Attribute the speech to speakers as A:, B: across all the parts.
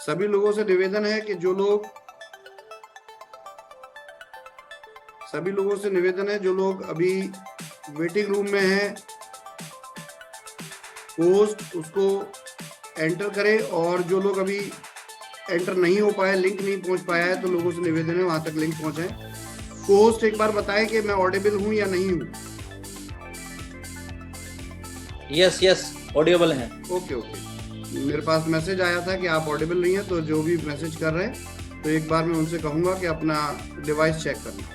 A: सभी लोगों से निवेदन है कि जो लोग अभी वेटिंग रूम में हैं, पोस्ट उसको एंटर करें, और जो लोग अभी एंटर नहीं हो पाए, लिंक नहीं पहुंच पाया है, तो लोगों से निवेदन है वहां तक लिंक पहुंचाएं। पोस्ट एक बार बताएं कि मैं ऑडिबल हूं या नहीं हूं।
B: यस ऑडिबल है।
A: ओके, मेरे पास मैसेज आया था कि आप ऑडिबल नहीं है, तो जो भी मैसेज कर रहे हैं तो एक बार मैं उनसे कहूंगा कि अपना डिवाइस चेक करना।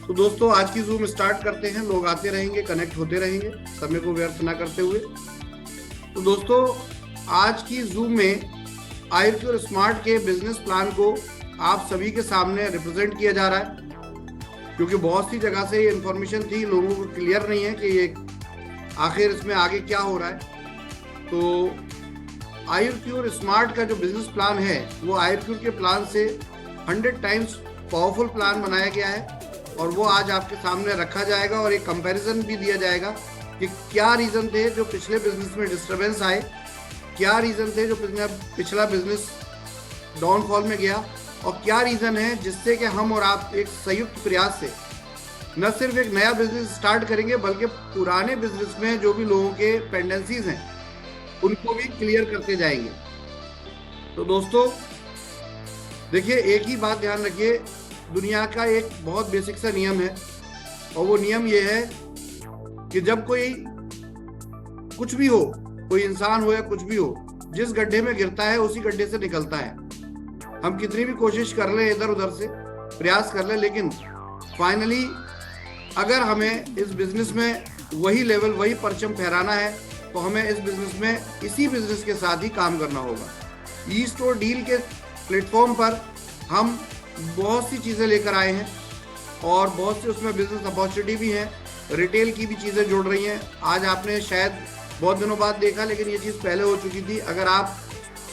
A: तो दोस्तों आज की जूम स्टार्ट करते हैं। लोग आते रहेंगे, कनेक्ट होते रहेंगे, समय को व्यर्थ ना करते हुए। तो दोस्तों आज की जूम में आयुर्क्योर स्मार्ट के बिजनेस प्लान को आप सभी के सामने रिप्रेजेंट किया जा रहा है, क्योंकि बहुत सी जगह से ये इन्फॉर्मेशन थी, लोगों को क्लियर नहीं है कि ये आखिर इसमें आगे क्या हो रहा है। तो आयुर्क्योर स्मार्ट का जो बिजनेस प्लान है वो आयुर्क्योर के प्लान से 100 टाइम्स पावरफुल प्लान बनाया गया है, और वो आज आपके सामने रखा जाएगा और एक कंपैरिजन भी दिया जाएगा कि क्या रीजन थे जो पिछले बिजनेस में डिस्टरबेंस आए, क्या रीजन थे जो पिछला बिजनेस डाउनफॉल में गया, और क्या रीजन है जिससे कि हम और आप एक संयुक्त प्रयास से न सिर्फ एक नया बिजनेस स्टार्ट करेंगे, बल्कि पुराने बिजनेस में जो भी लोगों के पेंडेंसीज हैं उनको भी क्लियर करते जाएंगे। तो दोस्तों देखिए, एक ही बात ध्यान रखिए, दुनिया का एक बहुत बेसिक सा नियम है, और वो नियम ये है कि जब कोई कुछ भी हो, कोई इंसान हो या कुछ भी हो, जिस गड्ढे में गिरता है उसी गड्ढे से निकलता है। हम कितनी भी कोशिश कर ले, इधर उधर से प्रयास कर ले, लेकिन फाइनली अगर हमें इस बिजनेस में वही लेवल, वही परचम फहराना है, तो हमें इस बिजनेस में इसी बिजनेस के साथ ही काम करना होगा। ई-स्टोर डील के प्लेटफॉर्म पर हम बहुत सी चीज़ें लेकर आए हैं, और बहुत सी उसमें बिजनेस अपॉर्चुनिटी भी हैं, रिटेल की भी चीज़ें जुड़ रही हैं। आज आपने शायद बहुत दिनों बाद देखा, लेकिन ये चीज़ पहले हो चुकी थी। अगर आप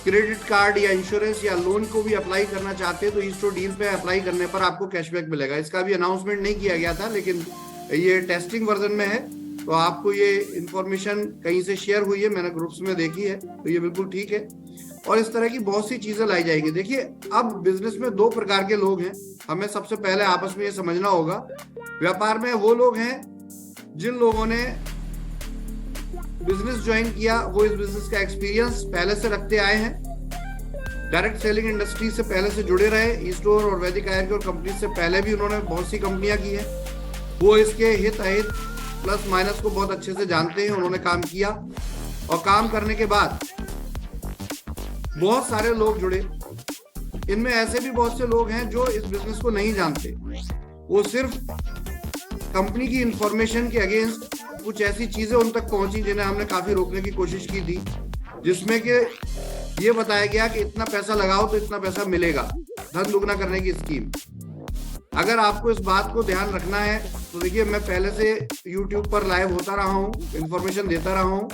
A: क्रेडिट कार्ड या इंश्योरेंस या लोन को भी अप्लाई करना चाहते हैं तो ई-स्टोर डील पे अप्लाई करने पर आपको कैशबैक मिलेगा। इसका भी अनाउंसमेंट नहीं किया गया था, लेकिन ये टेस्टिंग वर्जन में है, तो आपको ये इंफॉर्मेशन कहीं से शेयर हुई है, मैंने ग्रुप्स में देखी है, तो ये बिल्कुल ठीक है। और इस तरह की बहुत सी चीजें लाई जाएगी। देखिए, अब बिजनेस में दो प्रकार के लोग हैं, हमें सबसे पहले आपस में ये समझना होगा। व्यापार में वो लोग हैं जिन लोगों ने बिजनेस ज्वाइन किया, वो इस बिजनेस का एक्सपीरियंस पहले से रखते आए हैं, डायरेक्ट सेलिंग इंडस्ट्री से पहले से जुड़े रहे, ई-स्टोर और वैदिक आयुर्वेद कंपनी से पहले भी उन्होंने बहुत सी कंपनियां की है, वो इसके हित अहित प्लस माइनस को बहुत अच्छे से जानते हैं। उन्होंने काम किया, और काम करने के बाद बहुत सारे लोग जुड़े। इनमें ऐसे भी बहुत से लोग हैं जो इस बिजनेस को नहीं जानते, वो सिर्फ कंपनी की इंफॉर्मेशन के अगेंस्ट कुछ ऐसी चीजें उन तक पहुंची जिन्हें हमने काफी रोकने की कोशिश की थी, जिसमें कि ये बताया गया कि इतना पैसा लगाओ तो इतना पैसा मिलेगा, धन दुगना करने की स्कीम। अगर आपको इस बात को ध्यान रखना है तो देखिए, मैं पहले से YouTube पर लाइव होता रहा हूँ, इंफॉर्मेशन देता रहा हूँ।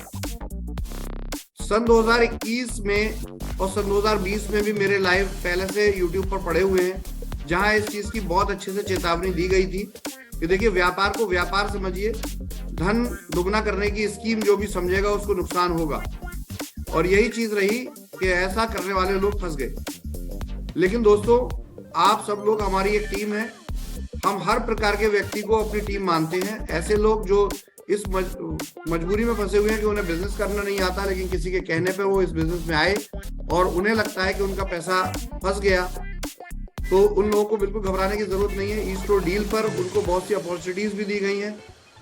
A: सन 2021 में और सन 2020 में भी मेरे लाइव पहले से YouTube पर पड़े हुए हैं, जहां इस चीज की बहुत अच्छे से चेतावनी दी गई थी कि देखिए, व्यापार को व्यापार समझिए, धन दुगना करने की स्कीम जो भी समझेगा उसको नुकसान होगा। और यही चीज रही कि ऐसा करने वाले लोग फंस गए। लेकिन दोस्तों, आप सब लोग हमारी एक टीम है, हम हर प्रकार के व्यक्ति को अपनी टीम मानते हैं। ऐसे लोग जो इस मजबूरी में फंसे हुए हैं कि उन्हें बिजनेस करना नहीं आता, लेकिन किसी के कहने पे वो इस बिजनेस में आए और उन्हें लगता है कि उनका पैसा फंस गया, तो उन लोगों को बिल्कुल घबराने की जरूरत नहीं है। ई-स्टोर डील पर उनको बहुत सी अपॉर्चुनिटीज भी दी गई हैं,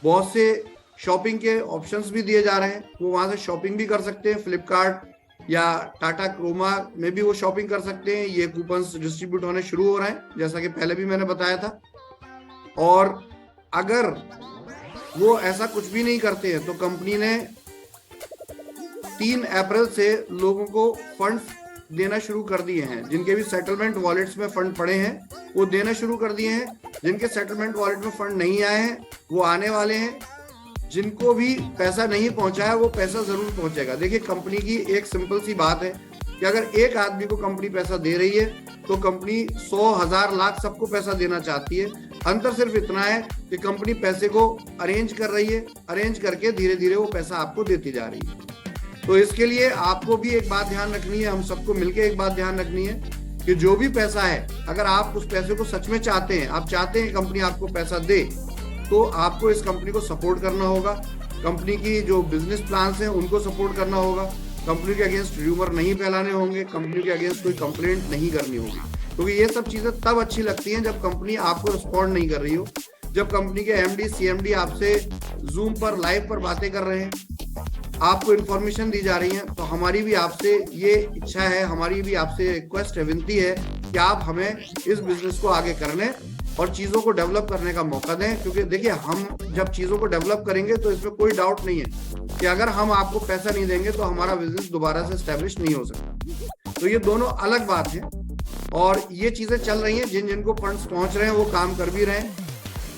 A: बहुत से शॉपिंग के ऑप्शंस भी दिए जा रहे हैं, वो वहां से शॉपिंग भी कर सकते हैं। फ्लिपकार्ट या टाटा क्रोमा में भी वो शॉपिंग कर सकते हैं। ये कूपन्स डिस्ट्रीब्यूट होने शुरू हो रहे हैं, जैसा कि पहले भी मैंने बताया था। और अगर वो ऐसा कुछ भी नहीं करते हैं तो कंपनी ने 3 अप्रैल से लोगों को फंड देना शुरू कर दिए हैं। जिनके भी सेटलमेंट वॉलेट्स में फंड पड़े हैं वो देना शुरू कर दिए हैं। जिनके सेटलमेंट वॉलेट में फंड नहीं आए हैं वो आने वाले हैं। जिनको भी पैसा नहीं पहुंचा है वो पैसा जरूर पहुंचेगा। देखिए, कंपनी की एक सिंपल सी बात है कि अगर एक आदमी को कंपनी पैसा दे रही है तो कंपनी 100, 1000, लाख सबको पैसा देना चाहती है। अंतर सिर्फ इतना है कि कंपनी पैसे को अरेंज कर रही है, अरेंज करके धीरे धीरे वो पैसा आपको देती जा रही है। तो इसके लिए आपको भी एक बात ध्यान रखनी है, हम सबको मिलकर एक बात ध्यान रखनी है कि जो भी पैसा है, अगर आप उस पैसे को सच में चाहते हैं, आप चाहते हैं कंपनी आपको पैसा दे, तो आपको इस कंपनी को सपोर्ट करना होगा। कंपनी की जो बिजनेस प्लान्स हैं उनको सपोर्ट करना होगा। कंपनी के अगेंस्ट र्यूमर नहीं फैलाने होंगे, कंपनी के अगेंस्ट कोई कंप्लेंट नहीं करनी होगी, क्योंकि ये सब चीजें तब अच्छी लगती हैं जब कंपनी आपको रिस्पॉन्ड नहीं कर रही हो। जब कंपनी के एमडी सीएमडी आपसे जूम पर लाइव पर बातें कर रहे हैं, आपको इन्फॉर्मेशन दी जा रही है, तो हमारी भी आपसे ये इच्छा है, हमारी भी आपसे रिक्वेस्ट है, विनती है कि आप हमें इस बिजनेस को आगे करने और चीजों को डेवलप करने का मौका दें। क्योंकि देखिए, हम जब चीजों को डेवलप करेंगे तो इसमें कोई डाउट नहीं है कि अगर हम आपको पैसा नहीं देंगे तो हमारा बिजनेस दोबारा से एस्टेब्लिश नहीं हो सकता। तो ये दोनों अलग बात है और ये चीजें चल रही हैं। जिन जिनको फंड्स पहुंच रहे हैं वो काम कर भी रहे हैं।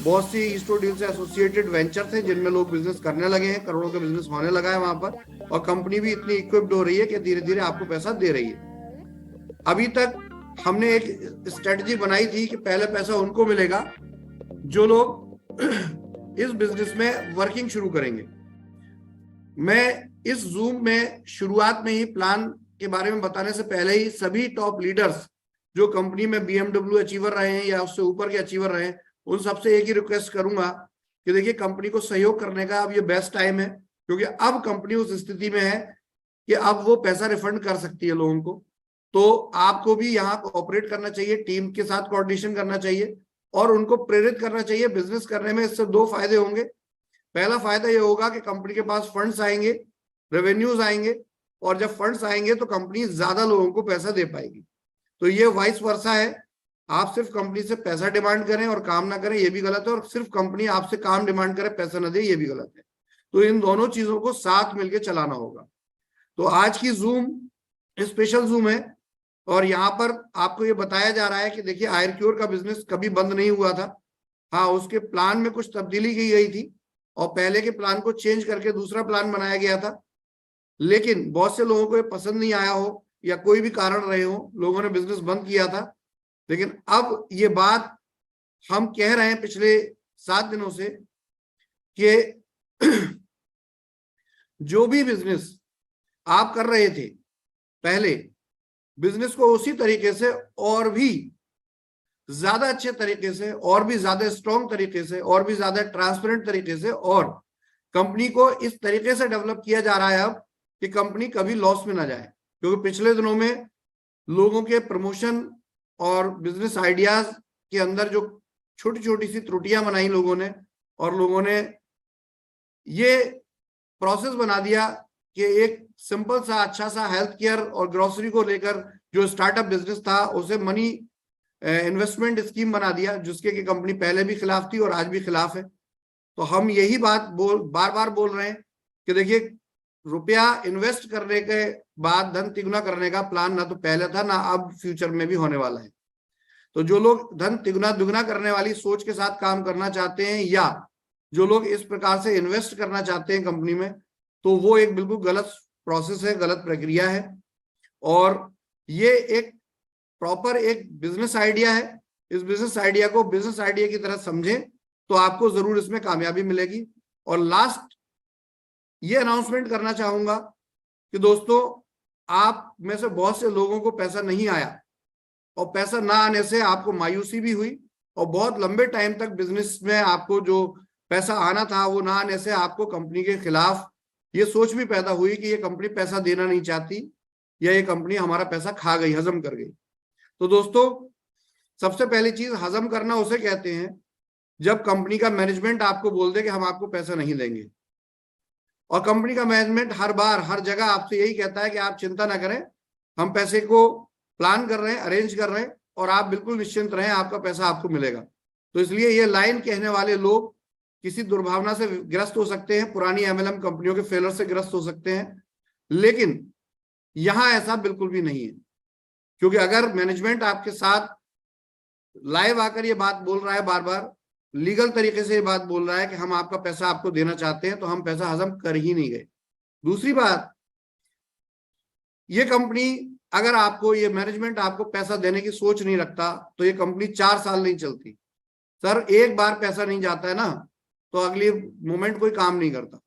A: बहुत सी ईस्टो डील से एसोसिएटेड वेंचर थे जिनमें लोग बिजनेस करने लगे हैं, करोड़ों का बिजनेस होने लगा है वहां पर, और कंपनी भी इतनी इक्विप्ड हो रही है कि धीरे धीरे आपको पैसा दे रही है। अभी तक हमने एक स्ट्रेटजी बनाई थी कि पहले पैसा उनको मिलेगा जो लोग इस बिजनेस में वर्किंग शुरू करेंगे। मैं इस जूम में शुरुआत में ही प्लान के बारे में बताने से पहले ही सभी टॉप लीडर्स जो कंपनी में BMW अचीवर रहे हैं या उससे ऊपर के अचीवर रहे हैं, उन सबसे एक ही रिक्वेस्ट करूंगा कि देखिए, कंपनी को सहयोग करने का अब ये बेस्ट टाइम है, क्योंकि अब कंपनी उस स्थिति में है कि अब वो पैसा रिफंड कर सकती है लोगों को। तो आपको भी यहाँ कोऑपरेट करना चाहिए, टीम के साथ कोऑर्डिनेशन करना चाहिए और उनको प्रेरित करना चाहिए बिजनेस करने में। इससे दो फायदे होंगे। पहला फायदा ये होगा कि कंपनी के पास फंड्स आएंगे, रेवेन्यूज आएंगे, और जब फंड्स आएंगे तो कंपनी ज्यादा लोगों को पैसा दे पाएगी। तो ये वाइस वर्सा है। आप सिर्फ कंपनी से पैसा डिमांड करें और काम ना करें, ये भी गलत है, और सिर्फ कंपनी आपसे काम डिमांड करे, पैसा ना दे, ये भी गलत है। तो इन दोनों चीजों को साथ मिलकर चलाना होगा। तो आज की जूम स्पेशल जूम है और यहाँ पर आपको ये बताया जा रहा है कि देखिए, आयरक्योर का बिजनेस कभी बंद नहीं हुआ था। हाँ, उसके प्लान में कुछ तब्दीली की गई थी और पहले के प्लान को चेंज करके दूसरा प्लान बनाया गया था, लेकिन बहुत से लोगों को ये पसंद नहीं आया हो या कोई भी कारण रहे हो, लोगों ने बिजनेस बंद किया था। लेकिन अब ये बात हम कह रहे हैं पिछले 7 दिनों से कि जो भी बिजनेस आप कर रहे थे पहले, बिजनेस को उसी तरीके से और भी ज्यादा अच्छे तरीके से, और भी ज्यादा स्ट्रॉन्ग तरीके से, और भी ज्यादा ट्रांसपेरेंट तरीके से, और कंपनी को इस तरीके से डेवलप किया जा रहा है अब कि कंपनी कभी लॉस में ना जाए। क्योंकि पिछले दिनों में लोगों के प्रमोशन और बिजनेस आइडियाज के अंदर जो छोटी छोटी सी त्रुटियां बनाई लोगों ने, और लोगों ने ये प्रोसेस बना दिया कि एक सिंपल सा अच्छा सा हेल्थ केयर और ग्रोसरी को लेकर जो स्टार्टअप बिजनेस था उसे मनी इन्वेस्टमेंट स्कीम बना दिया, जिसके की कंपनी पहले भी खिलाफ थी और आज भी खिलाफ है। तो हम यही बात बार बार बोल रहे हैं कि देखिए, रुपया इन्वेस्ट करने के बाद धन तिगुना करने का प्लान ना तो पहले था, ना अब फ्यूचर में भी होने वाला है। तो जो लोग धन तिगुना दुगना करने वाली सोच के साथ काम करना चाहते हैं, या जो लोग इस प्रकार से इन्वेस्ट करना चाहते हैं कंपनी में, तो वो एक बिल्कुल गलत प्रोसेस है, गलत प्रक्रिया है। और ये एक प्रॉपर एक बिजनेस आइडिया है। इस बिजनेस आइडिया को बिजनेस आइडिया की तरह समझें तो आपको जरूर इसमें कामयाबी मिलेगी। और लास्ट ये अनाउंसमेंट करना चाहूंगा कि दोस्तों, आप में से बहुत से लोगों को पैसा नहीं आया, और पैसा ना आने से आपको मायूसी भी हुई, और बहुत लंबे टाइम तक बिजनेस में आपको जो पैसा आना था वो ना आने से आपको कंपनी के खिलाफ ये सोच भी पैदा हुई कि ये कंपनी पैसा देना नहीं चाहती, या ये कंपनी हमारा पैसा खा गई, हजम कर गई। तो दोस्तों, सबसे पहली चीज, हजम करना उसे कहते हैं जब कंपनी का मैनेजमेंट आपको बोल दे कि हम आपको पैसा नहीं देंगे। और कंपनी का मैनेजमेंट हर बार हर जगह आपसे यही कहता है कि आप चिंता ना करें, हम पैसे को प्लान कर रहे हैं, अरेंज कर रहे हैं, और आप बिल्कुल निश्चिंत रहें, आपका पैसा आपको मिलेगा। तो इसलिए ये लाइन कहने वाले लोग किसी दुर्भावना से ग्रस्त हो सकते हैं, पुरानी MLM कंपनियों के फेलर से ग्रस्त हो सकते हैं, लेकिन यहां ऐसा बिल्कुल भी नहीं है। क्योंकि अगर मैनेजमेंट आपके साथ लाइव आकर ये बात बोल रहा है, बार बार लीगल तरीके से ये बात बोल रहा है कि हम आपका पैसा आपको देना चाहते हैं, तो हम पैसा हजम कर ही नहीं गए। दूसरी बात, ये कंपनी, अगर आपको ये मैनेजमेंट आपको पैसा देने की सोच नहीं रखता तो ये कंपनी 4 साल नहीं चलती। सर, एक बार पैसा नहीं जाता है ना, तो अगली मोमेंट कोई काम नहीं करता।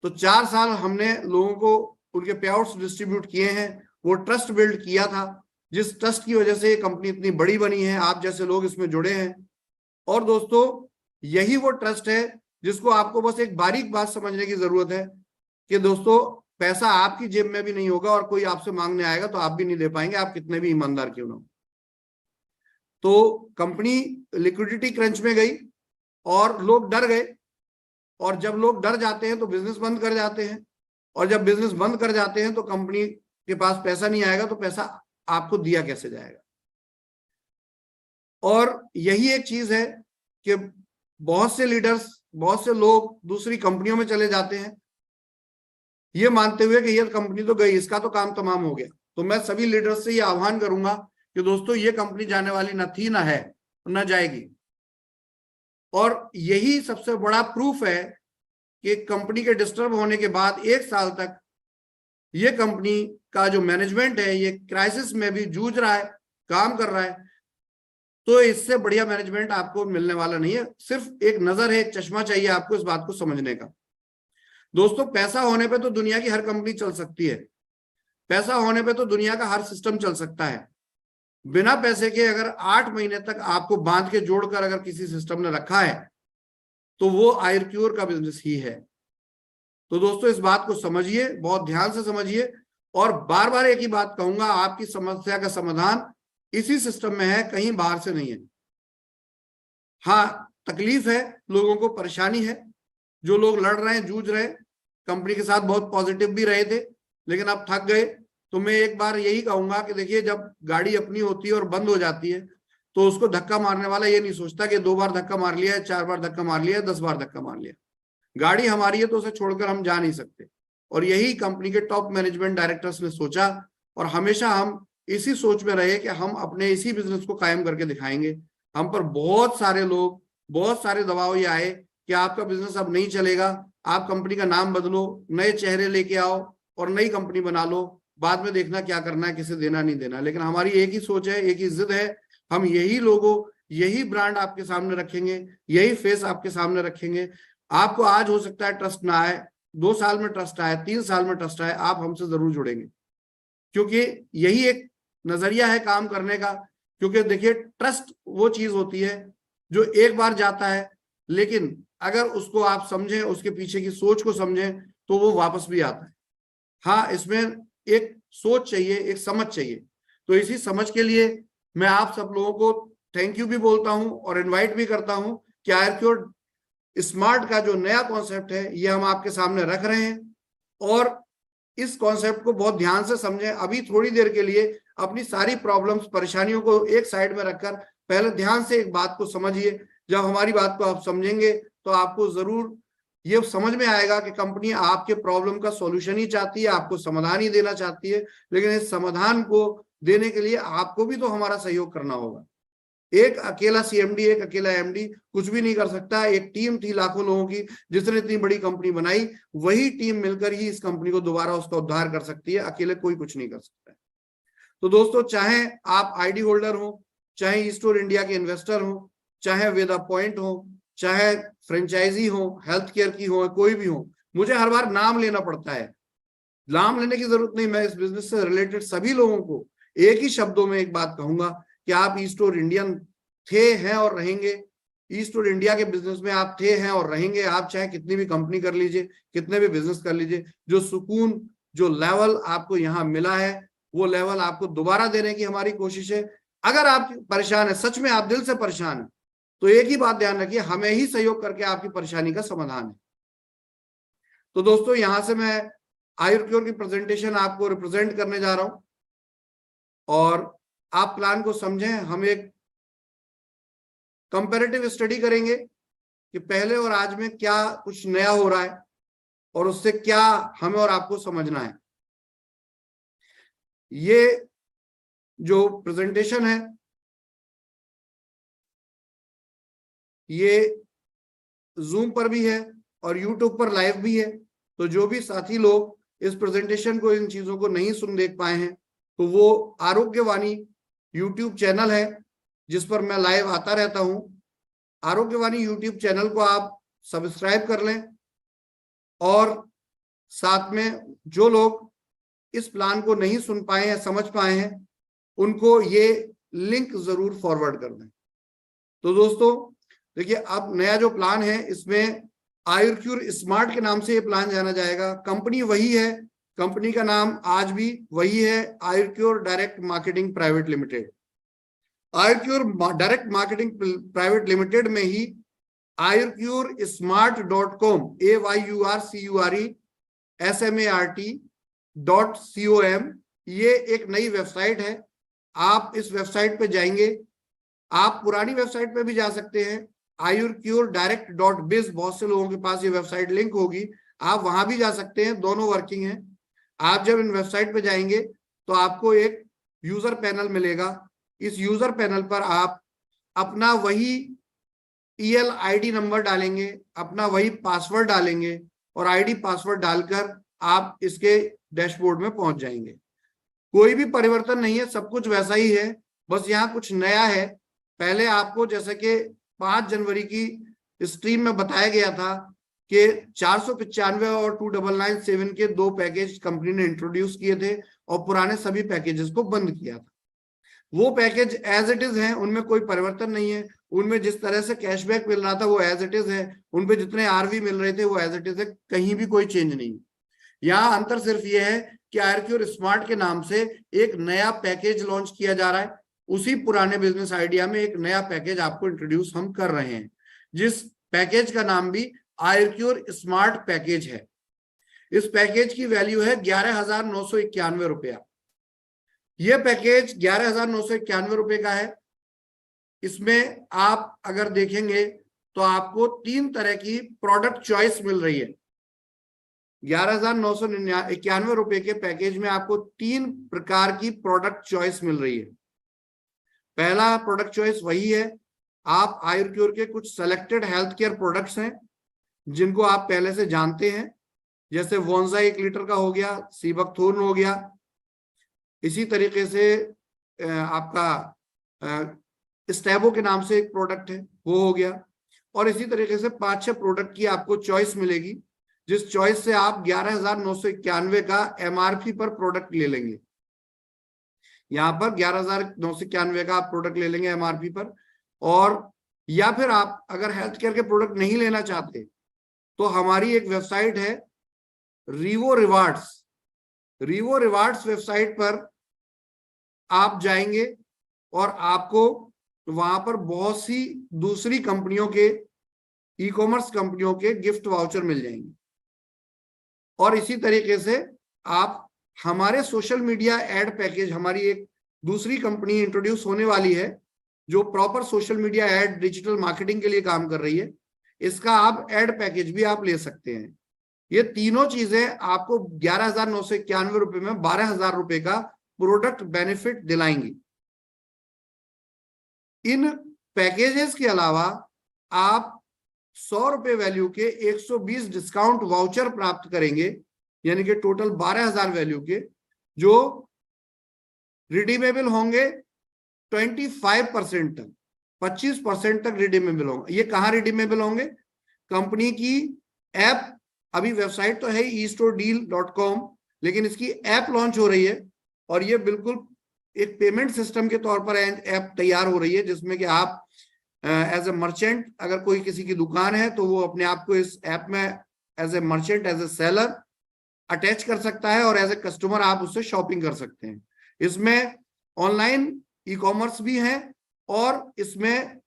A: तो 4 साल हमने लोगों को उनके पे आउट्स डिस्ट्रीब्यूट किए हैं, वो ट्रस्ट बिल्ड किया था, जिस ट्रस्ट की वजह से ये कंपनी इतनी बड़ी बनी है, आप जैसे लोग इसमें जुड़े हैं। और दोस्तों यही वो ट्रस्ट है जिसको आपको बस एक बारीक बात समझने की जरूरत है कि दोस्तों पैसा आपकी जेब में भी नहीं होगा और कोई आपसे मांगने आएगा तो आप भी नहीं दे पाएंगे, आप कितने भी ईमानदार क्यों ना हो। तो कंपनी लिक्विडिटी क्रंच में गई और लोग डर गए, और जब लोग डर जाते हैं तो बिजनेस बंद कर जाते हैं, और जब बिजनेस बंद कर जाते हैं तो कंपनी के पास पैसा नहीं आएगा, तो पैसा आपको दिया कैसे जाएगा। और यही एक चीज है कि बहुत से लीडर्स, बहुत से लोग दूसरी कंपनियों में चले जाते हैं ये मानते हुए कि ये कंपनी तो गई, इसका तो काम तमाम हो गया। तो मैं सभी लीडर्स से ये आह्वान करूंगा कि दोस्तों ये कंपनी जाने वाली न थी, ना है, न जाएगी। और यही सबसे बड़ा प्रूफ है कि कंपनी के डिस्टर्ब होने के बाद 1 साल तक ये कंपनी का जो मैनेजमेंट है ये क्राइसिस में भी जूझ रहा है, काम कर रहा है। तो इससे बढ़िया मैनेजमेंट आपको मिलने वाला नहीं है। सिर्फ एक नजर है, एक चश्मा चाहिए आपको इस बात को समझने का। दोस्तों पैसा होने पे तो दुनिया की हर कंपनी चल सकती है, पैसा होने पे तो दुनिया का हर सिस्टम चल सकता है। बिना पैसे के अगर 8 महीने तक आपको बांध के जोड़कर अगर किसी सिस्टम ने रखा है तो वो आयुर्क्योर का बिजनेस ही है। तो दोस्तों इस बात को समझिए, बहुत ध्यान से समझिए, और बार बार एक ही बात कहूंगा, आपकी समस्या का समाधान इसी सिस्टम में है, कहीं बाहर से नहीं है। हाँ तकलीफ है, लोगों को परेशानी है, जो लोग लड़ रहे हैं, जूझ रहे हैं, कंपनी के साथ बहुत पॉजिटिव भी रहे थे लेकिन अब थक गए। तो मैं एक बार यही कहूंगा कि देखिए जब गाड़ी अपनी होती है और बंद हो जाती है तो उसको धक्का मारने वाला ये नहीं सोचता कि 2 बार धक्का मार लिया है, 4 बार धक्का मार लिया है, 10 बार धक्का मार लिया। गाड़ी हमारी है तो उसे छोड़कर हम जा नहीं सकते। और यही कंपनी के टॉप मैनेजमेंट डायरेक्टर्स ने सोचा, और हमेशा हम इसी सोच में रहे कि हम अपने इसी बिजनेस को कायम करके दिखाएंगे। हम पर बहुत सारे लोग, बहुत सारे दबाव ये आए कि आपका बिजनेस अब नहीं चलेगा, आप कंपनी का नाम बदलो, नए चेहरे लेके आओ और नई कंपनी बना लो, बाद में देखना क्या करना है, किसे देना नहीं देना। लेकिन हमारी एक ही सोच है, एक ही जिद है, हम यही लोगो, यही ब्रांड आपके सामने रखेंगे, यही फेस आपके सामने रखेंगे। आपको आज हो सकता है ट्रस्ट ना आए, 2 साल में ट्रस्ट आए, 3 साल में ट्रस्ट आए, आप हमसे जरूर जुड़ेंगे, क्योंकि यही एक नजरिया है काम करने का। क्योंकि देखिए ट्रस्ट वो चीज होती है जो एक बार जाता है, लेकिन अगर उसको आप समझें, उसके पीछे की सोच को समझें, तो वो वापस भी आता है। हाँ इसमें एक सोच चाहिए, एक समझ चाहिए। तो इसी समझ के लिए मैं आप सब लोगों को थैंक यू भी बोलता हूं और इनवाइट भी करता हूं कि आयुर्क्योर स्मार्ट का जो नया कॉन्सेप्ट है ये हम आपके सामने रख रहे हैं, और इस कॉन्सेप्ट को बहुत ध्यान से समझें। अभी थोड़ी देर के लिए अपनी सारी प्रॉब्लम्स, परेशानियों को एक साइड में रखकर पहले ध्यान से एक बात को समझिए। जब हमारी बात को आप समझेंगे तो आपको जरूर ये समझ में आएगा कि कंपनी आपके प्रॉब्लम का सॉल्यूशन ही चाहती है, आपको समाधान ही देना चाहती है। लेकिन इस समाधान को देने के लिए आपको भी तो हमारा सहयोग करना होगा। एक अकेला सीएमडी, एक अकेला एमडी कुछ भी नहीं कर सकता। एक टीम थी लाखों लोगों की जिसने इतनी बड़ी कंपनी बनाई, वही टीम मिलकर ही इस कंपनी को दोबारा उसका उद्धार कर सकती है, अकेले कोई कुछ नहीं कर सकता है। तो दोस्तों चाहे आप आईडी होल्डर हो, चाहे ईस्टोर इंडिया के इन्वेस्टर हो, चाहे वेदा पॉइंट हो, चाहे फ्रेंचाइजी हो, हेल्थ केयर की हो, कोई भी हो, मुझे हर बार नाम लेना पड़ता है। नाम लेने की जरूरत नहीं, मैं इस बिजनेस से रिलेटेड सभी लोगों को एक ही शब्दों में एक बात कहूंगा कि आप ईस्टोर इंडियन थे, हैं और रहेंगे। ईस्टोर इंडिया के बिजनेस में आप थे, हैं और रहेंगे। आप चाहे कितनी भी कंपनी कर लीजिए, कितने भी बिजनेस कर लीजिए, जो सुकून, जो लेवल आपको यहाँ मिला है वो लेवल आपको दोबारा देने की हमारी कोशिश है। अगर आप परेशान है, सच में आप दिल से परेशान है, तो एक ही बात ध्यान रखिए, हमें ही सहयोग करके आपकी परेशानी का समाधान है। तो दोस्तों यहां से मैं आयुर्क्योर की प्रेजेंटेशन आपको रिप्रेजेंट करने जा रहा हूं, और आप प्लान को समझें। हम एक कंपैरेटिव स्टडी करेंगे कि पहले और आज में क्या कुछ नया हो रहा है और उससे क्या हमें और आपको समझना है। ये जो प्रेजेंटेशन है ये जूम पर भी है और यूट्यूब पर लाइव भी है। तो जो भी साथी लोग इस प्रेजेंटेशन को, इन चीजों को नहीं सुन देख पाए हैं, तो वो आरोग्यवाणी यूट्यूब चैनल है जिस पर मैं लाइव आता रहता हूं। आरोग्यवाणी यूट्यूब चैनल को आप सब्सक्राइब कर लें, और साथ में जो लोग इस प्लान को नहीं सुन पाए हैं, समझ पाए हैं, उनको ये लिंक जरूर फॉरवर्ड कर दें। तो दोस्तों देखिए, अब नया जो प्लान है इसमें आयुर्क्यूर स्मार्ट के नाम से ये प्लान जाना जाएगा। कंपनी वही है, कंपनी का नाम आज भी वही है, Ayurcure direct marketing private limited. Ayurcure direct marketing private limited में ही ayurcuresmart.com AYURCURESMART.com ये एक नई वेबसाइट है। आप इस वेबसाइट पे जाएंगे, आप पुरानी वेबसाइट पे भी जा सकते हैं, ayurcuredirect.biz, बहुत से लोगों के पास ये वेबसाइट लिंक होगी, आप वहां भी जा सकते हैं, दोनों वर्किंग है। आप जब इन वेबसाइट पे जाएंगे तो आपको एक यूजर पैनल मिलेगा। इस यूजर पैनल पर आप अपना वही ईएल आईडी नंबर डालेंगे, अपना वही पासवर्ड डालेंगे और आईडी पासवर्ड डालकर आप इसके डैशबोर्ड में पहुंच जाएंगे। कोई भी परिवर्तन नहीं है, सब कुछ वैसा ही है, बस यहाँ कुछ नया है। पहले आपको जैसे कि 5 जनवरी की स्ट्रीम में बताया गया था कि 495 और 2997 के 2 पैकेज कंपनी ने इंट्रोड्यूस किए थे और पुराने सभी पैकेजेस को बंद किया था। वो पैकेज एज इट इज हैं, उनमें कोई परिवर्तन नहीं है। उनमें जिस तरह से कैशबैक मिल रहा था वो एज इट इज है, उनपे जितने आरवी मिल रहे थे वो एज इट इज है, कहीं भी कोई चेंज नहीं। यहाँ अंतर सिर्फ ये है कि आयुर्क्यूर स्मार्ट के नाम से एक नया पैकेज लॉन्च किया जा रहा है। उसी पुराने बिजनेस आइडिया में एक नया पैकेज आपको इंट्रोड्यूस हम कर रहे हैं, जिस पैकेज का नाम भी आयुर्क्यूर स्मार्ट पैकेज है। इस पैकेज की वैल्यू है 11,991 रुपया। यह पैकेज 11,991 रुपए का है। इसमें आप अगर देखेंगे तो आपको 3 तरह की प्रोडक्ट चॉइस मिल रही है। 11,991 रुपए के पैकेज में आपको 3 प्रकार की प्रोडक्ट चॉइस मिल रही है। पहला प्रोडक्ट चॉइस वही है, आप आयुर्क्यूर के कुछ सेलेक्टेड हेल्थ केयर प्रोडक्ट्स हैं जिनको आप पहले से जानते हैं, जैसे वोंजा 1 लीटर का हो गया, सीबकथोर्न हो गया, इसी तरीके से आपका स्टैबो के नाम से एक प्रोडक्ट है वो हो गया, और इसी तरीके से 5-6 प्रोडक्ट की आपको चॉइस मिलेगी, जिस चॉइस से आप 11,991 का एमआरपी पर प्रोडक्ट ले लेंगे। यहाँ पर 11,991 का आप प्रोडक्ट ले लेंगे एमआरपी पर। और या फिर आप अगर हेल्थ केयर के प्रोडक्ट नहीं लेना चाहते तो हमारी एक वेबसाइट है Revo rewards. Revo rewards website पर आप जाएंगे और आपको वहां पर बहुत सी दूसरी कंपनियों के, ई कॉमर्स कंपनियों के गिफ्ट वाउचर मिल जाएंगे। और इसी तरीके से आप हमारे सोशल मीडिया एड पैकेज, हमारी एक दूसरी कंपनी इंट्रोड्यूस होने वाली है जो proper social media ad digital marketing के लिए काम कर रही है, इसका आप एड पैकेज भी आप ले सकते हैं। ये तीनों चीजें आपको 11,991 रुपए में 12,000 रुपए का प्रोडक्ट बेनिफिट दिलाएंगी। इन पैकेजेस के अलावा आप 100 रुपए वैल्यू के 120 डिस्काउंट वाउचर प्राप्त करेंगे, यानी कि टोटल 12,000 वैल्यू के, जो रिडीमेबल होंगे 25% तक, 25% तक रिडीमेबल होंगे। ये कहाँ रिडीमेबल होंगे? कंपनी की ऐप, अभी वेबसाइट तो है estoredeal.com, लेकिन इसकी ऐप लॉन्च हो रही है और ये बिल्कुल एक पेमेंट सिस्टम के तौर पर ऐप तैयार हो रही है, जिसमें कि आप एज ए मर्चेंट, अगर कोई किसी की दुकान है तो वो अपने आप को इस ऐप में as a merchant, as a seller attach कर सकता है और एज ए कस्टमर आप उससे शॉपिंग कर सकते हैं। इसमें ऑनलाइन ई कॉमर्स भी है और इसमें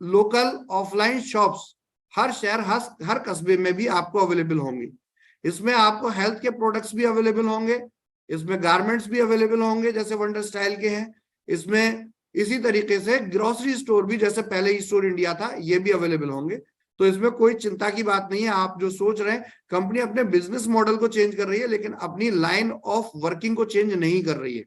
A: लोकल ऑफलाइन शॉप्स हर शहर, हर कस्बे में भी आपको अवेलेबल होंगी। इसमें आपको हेल्थ के प्रोडक्ट्स भी अवेलेबल होंगे, इसमें गारमेंट्स भी अवेलेबल होंगे जैसे वंडर स्टाइल के हैं। इसमें इसी तरीके से ग्रोसरी स्टोर भी, जैसे पहले ई स्टोर इंडिया था, ये भी अवेलेबल होंगे। तो इसमें कोई चिंता की बात नहीं है। आप जो सोच रहे हैं, कंपनी अपने बिजनेस मॉडल को चेंज कर रही है लेकिन अपनी लाइन ऑफ वर्किंग को चेंज नहीं कर रही है,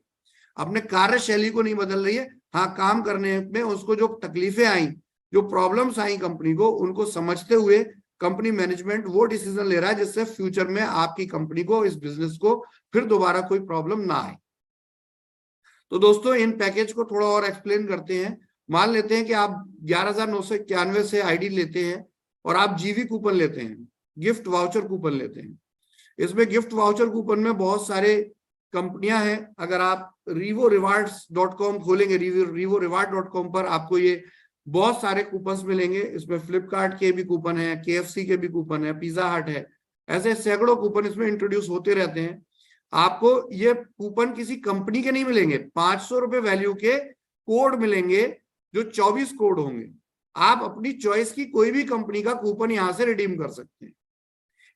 A: अपने कार्यशैली को नहीं बदल रही है। हाँ, काम करने में उसको जो तकलीफें आई, जो प्रॉब्लम्स आई कंपनी को, उनको समझते हुए कंपनी मैनेजमेंट वो डिसीजन ले रहा है जिससे फ्यूचर में आपकी कंपनी को, इस बिजनेस को फिर दोबारा कोई प्रॉब्लम ना आए। तो दोस्तों, इन पैकेज को थोड़ा और एक्सप्लेन करते हैं। मान लेते हैं कि आप 11,991 से आईडी लेते हैं और आप जीवी कूपन लेते हैं, गिफ्ट वाउचर कूपन लेते हैं। इसमें गिफ्ट वाउचर कूपन में बहुत सारे कंपनियां हैं। अगर आप revorewards.com खोलेंगे, revorewards.com पर आपको ये बहुत सारे कूपन्स मिलेंगे। इसमें फ्लिपकार्ट के भी कूपन है, KFC के भी कूपन है, पिज्जा हट है, ऐसे सैकड़ों कूपन इसमें इंट्रोड्यूस होते रहते हैं। आपको ये कूपन किसी कंपनी के नहीं मिलेंगे, 500 रुपए वैल्यू के कोड मिलेंगे जो 24 कोड होंगे। आप अपनी चॉइस की कोई भी कंपनी का कूपन यहां से रिडीम कर सकते हैं।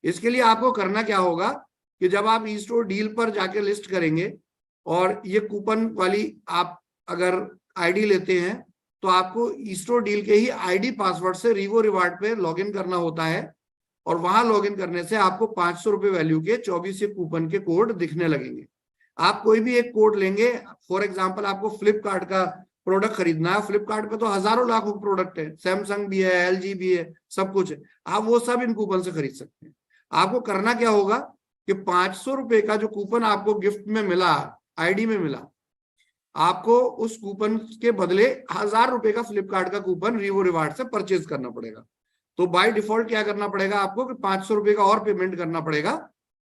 A: इसके लिए आपको करना क्या होगा कि जब आप ई स्टोर डील पर जाके लिस्ट करेंगे और ये कूपन वाली आप अगर आईडी लेते हैं तो आपको ई स्टोर डील के ही आईडी पासवर्ड से रिवो रिवार्ड पे लॉगिन करना होता है और वहां लॉगिन करने से आपको 500 रुपए वैल्यू के 24 कूपन के कोड दिखने लगेंगे। आप कोई भी एक कोड लेंगे, फॉर एग्जांपल आपको फ्लिपकार्ट का प्रोडक्ट खरीदना है, फ्लिपकार्ट पे तो हजारों लाखों प्रोडक्ट है, सैमसंग भी है, LG भी है, सब कुछ है, आप वो सब इन कूपन से खरीद सकते हैं। आपको करना क्या होगा कि 500 रुपए का जो कूपन आपको गिफ्ट में मिला, आईडी में मिला, आपको उस कूपन के बदले 1000 रुपए का फ्लिपकार्ट का कूपन रिवो रिवार्ड से परचेज करना पड़ेगा। तो बाय डिफॉल्ट क्या करना पड़ेगा आपको कि 500 रुपए का और पेमेंट करना पड़ेगा,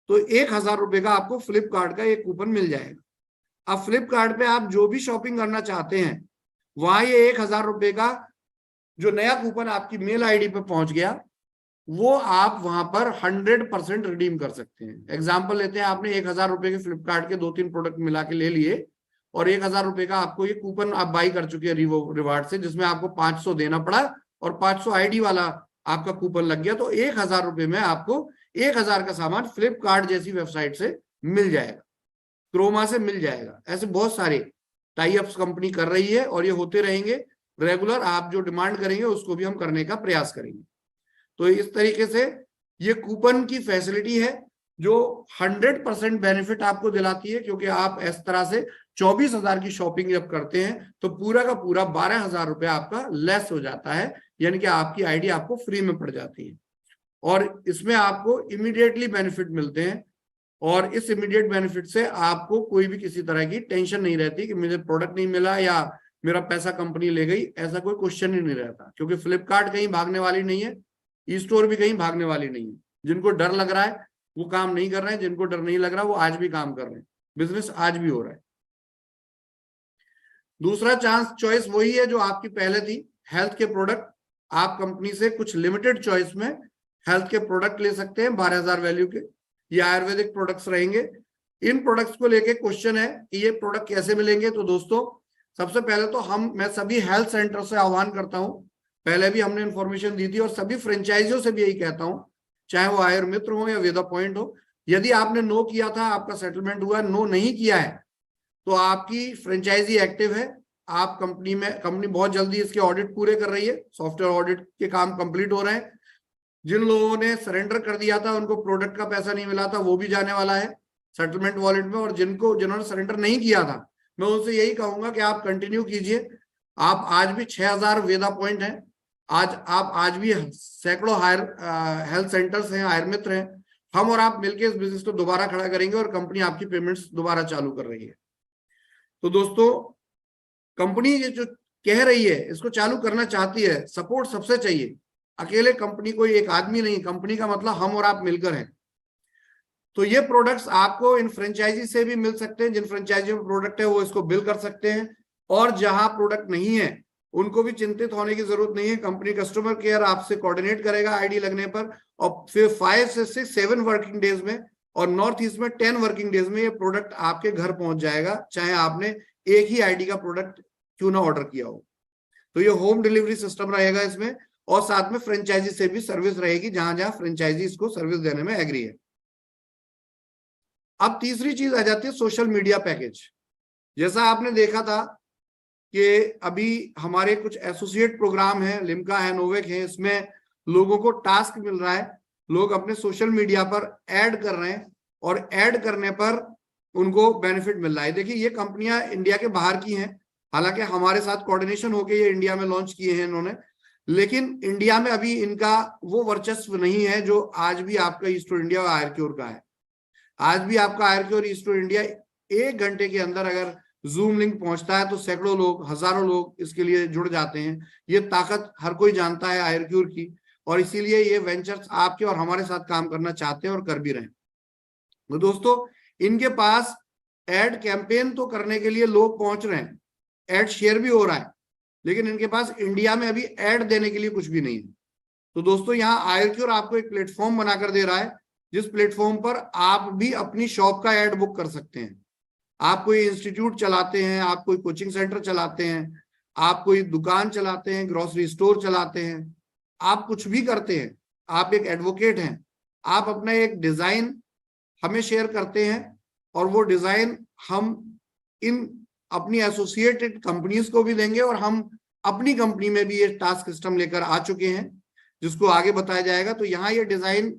A: तो 1000 रुपए का आपको फ्लिपकार्ट का एक कूपन मिल जाएगा। अब फ्लिपकार्ट पे आप जो भी शॉपिंग करना चाहते हैं वहां ये 1000 रुपए का जो नया कूपन आपकी मेल आईडी पे पहुंच गया वो आप वहां पर 100% रिडीम कर सकते हैं। एग्जाम्पल लेते हैं, आपने 1000 रुपए के फ्लिपकार्ट के 2-3 प्रोडक्ट मिला के ले लिए और 1000 रुपए का आपको ये कूपन आप बाई कर चुके हैं रिवो रिवार्ड से, जिसमें आपको 500 देना पड़ा और 500 आईडी वाला आपका कूपन लग गया, तो 1000 रुपए में आपको 1000 का सामान फ्लिपकार्ट जैसी वेबसाइट से मिल जाएगा, क्रोमा से मिल जाएगा। ऐसे बहुत सारे टाई अप्स कंपनी कर रही है और ये होते रहेंगे रेगुलर। आप जो डिमांड करेंगे उसको भी हम करने का प्रयास करेंगे। तो इस तरीके से ये कूपन की फैसिलिटी है जो 100% बेनिफिट आपको दिलाती है, क्योंकि आप इस तरह से 24,000 की शॉपिंग जब करते हैं तो पूरा का पूरा 12,000 रुपए आपका लेस हो जाता है, यानी कि आपकी आईडी आपको फ्री में पड़ जाती है और इसमें आपको इमीडिएटली बेनिफिट मिलते हैं। और इस इमीडिएट बेनिफिट से आपको कोई भी किसी तरह की टेंशन नहीं रहती कि मुझे प्रोडक्ट नहीं मिला या मेरा पैसा कंपनी ले गई, ऐसा कोई क्वेश्चन ही नहीं रहता, क्योंकि फ्लिपकार्ट कहीं भागने वाली नहीं है, ई स्टोर भी कहीं भागने वाली नहीं है। जिनको डर लग रहा है वो काम नहीं कर रहे हैं, जिनको डर नहीं लग रहा वो आज भी काम कर रहे हैं, बिजनेस आज भी हो रहा है। दूसरा चांस चॉइस वही है जो आपकी पहले थी, हेल्थ के प्रोडक्ट। आप कंपनी से कुछ लिमिटेड चॉइस में हेल्थ के प्रोडक्ट ले सकते हैं 12,000 वैल्यू के। ये आयुर्वेदिक प्रोडक्ट्स रहेंगे। इन प्रोडक्ट्स को लेके क्वेश्चन है कि ये प्रोडक्ट कैसे मिलेंगे। तो दोस्तों सबसे पहले तो मैं सभी हेल्थ सेंटर से आह्वान करता हूं, पहले भी हमने इंफॉर्मेशन दी थी और सभी फ्रेंचाइजियों से भी यही कहता हूं, चाहे वो आयुर्मित्र हो या वेदा पॉइंट हो, यदि आपने नो किया था, आपका सेटलमेंट हुआ, नो नहीं किया है, तो आपकी फ्रेंचाइजी एक्टिव है। आप कंपनी बहुत जल्दी इसके ऑडिट पूरे कर रही है, सॉफ्टवेयर ऑडिट के काम कंप्लीट हो रहे हैं। जिन लोगों ने सरेंडर कर दिया था उनको प्रोडक्ट का पैसा नहीं मिला था, वो भी जाने वाला है सेटलमेंट वॉलेट में। और जिन्होंने सरेंडर नहीं किया था, मैं उनसे यही कहूंगा कि आप कंटिन्यू कीजिए। आप आज भी 6000 वेदा पॉइंट हैं, आज भी सैकड़ों हेल्थ सेंटर्स हैं, आयुर्मित्र हैं। हम और आप मिलकर इस बिजनेस को दोबारा खड़ा करेंगे और कंपनी आपकी पेमेंट्स दोबारा चालू कर रही है। तो दोस्तों कंपनी ये जो कह रही है इसको चालू करना चाहती है, सपोर्ट सबसे चाहिए। अकेले कंपनी कोई एक आदमी नहीं, कंपनी का मतलब हम और आप मिलकर हैं। तो ये प्रोडक्ट्स आपको इन फ्रेंचाइजी से भी मिल सकते हैं। जिन फ्रेंचाइजी में प्रोडक्ट है वो इसको बिल कर सकते हैं, और जहां प्रोडक्ट नहीं है उनको भी चिंतित होने की जरूरत नहीं है। कंपनी कस्टमर केयर आपसे कोऑर्डिनेट करेगा आईडी लगने पर, और फिर 5 से 7 वर्किंग डेज में, और नॉर्थ ईस्ट में 10 वर्किंग डेज में ये प्रोडक्ट आपके घर पहुंच जाएगा, चाहे आपने एक ही आईडी का प्रोडक्ट क्यों ना ऑर्डर किया हो। तो ये होम डिलीवरी सिस्टम रहेगा इसमें, और साथ में फ्रेंचाइजी से भी सर्विस रहेगी जहां जहां फ्रेंचाइजी इसको सर्विस देने में एग्री है। अब तीसरी चीज आ जाती है सोशल मीडिया पैकेज। जैसा आपने देखा था कि अभी हमारे कुछ एसोसिएट प्रोग्राम हैं, लिम्का है, नोवेक है, इसमें लोगों को टास्क मिल रहा है, लोग अपने सोशल मीडिया पर ऐड कर रहे हैं और ऐड करने पर उनको बेनिफिट मिल रहा है। देखिए ये कंपनियां इंडिया के बाहर की हैं, हालांकि हमारे साथ कोऑर्डिनेशन होकर ये इंडिया में लॉन्च किए हैं इन्होंने, लेकिन इंडिया में अभी इनका वो वर्चस्व नहीं है जो आज भी आपका ईस्टो इंडिया और आयरक्योर का है। आज भी आपका आयरक्योर ईस्टो इंडिया 1 घंटे के अंदर अगर जूम लिंक पहुंचता है तो सैकड़ों लोग, हजारों लोग इसके लिए जुड़ जाते हैं। ये ताकत हर कोई जानता है आयरक्योर की, और इसीलिए ये वेंचर्स आपके और हमारे साथ काम करना चाहते हैं और कर भी रहे हैं। तो दोस्तों इनके पास एड कैंपेन तो करने के लिए लोग पहुंच रहे हैं, एड शेयर भी हो रहा है, लेकिन इनके पास इंडिया में अभी एड देने के लिए कुछ भी नहीं है। तो दोस्तों यहाँ आयुर्क्योर आपको एक प्लेटफॉर्म बनाकर दे रहा है, जिस प्लेटफॉर्म पर आप भी अपनी शॉप का एड बुक कर सकते हैं। आप कोई इंस्टीट्यूट चलाते हैं, आप कोई कोचिंग सेंटर चलाते हैं, आप कोई दुकान चलाते हैं, ग्रोसरी स्टोर चलाते हैं, आप कुछ भी करते हैं, आप एक एडवोकेट हैं, आप अपना एक डिजाइन हमें शेयर करते हैं और वो डिजाइन हम इन अपनी एसोसिएटेड कंपनीज को भी देंगे और हम अपनी कंपनी में भी ये टास्क सिस्टम लेकर आ चुके हैं, जिसको आगे बताया जाएगा। तो यहाँ ये डिजाइन,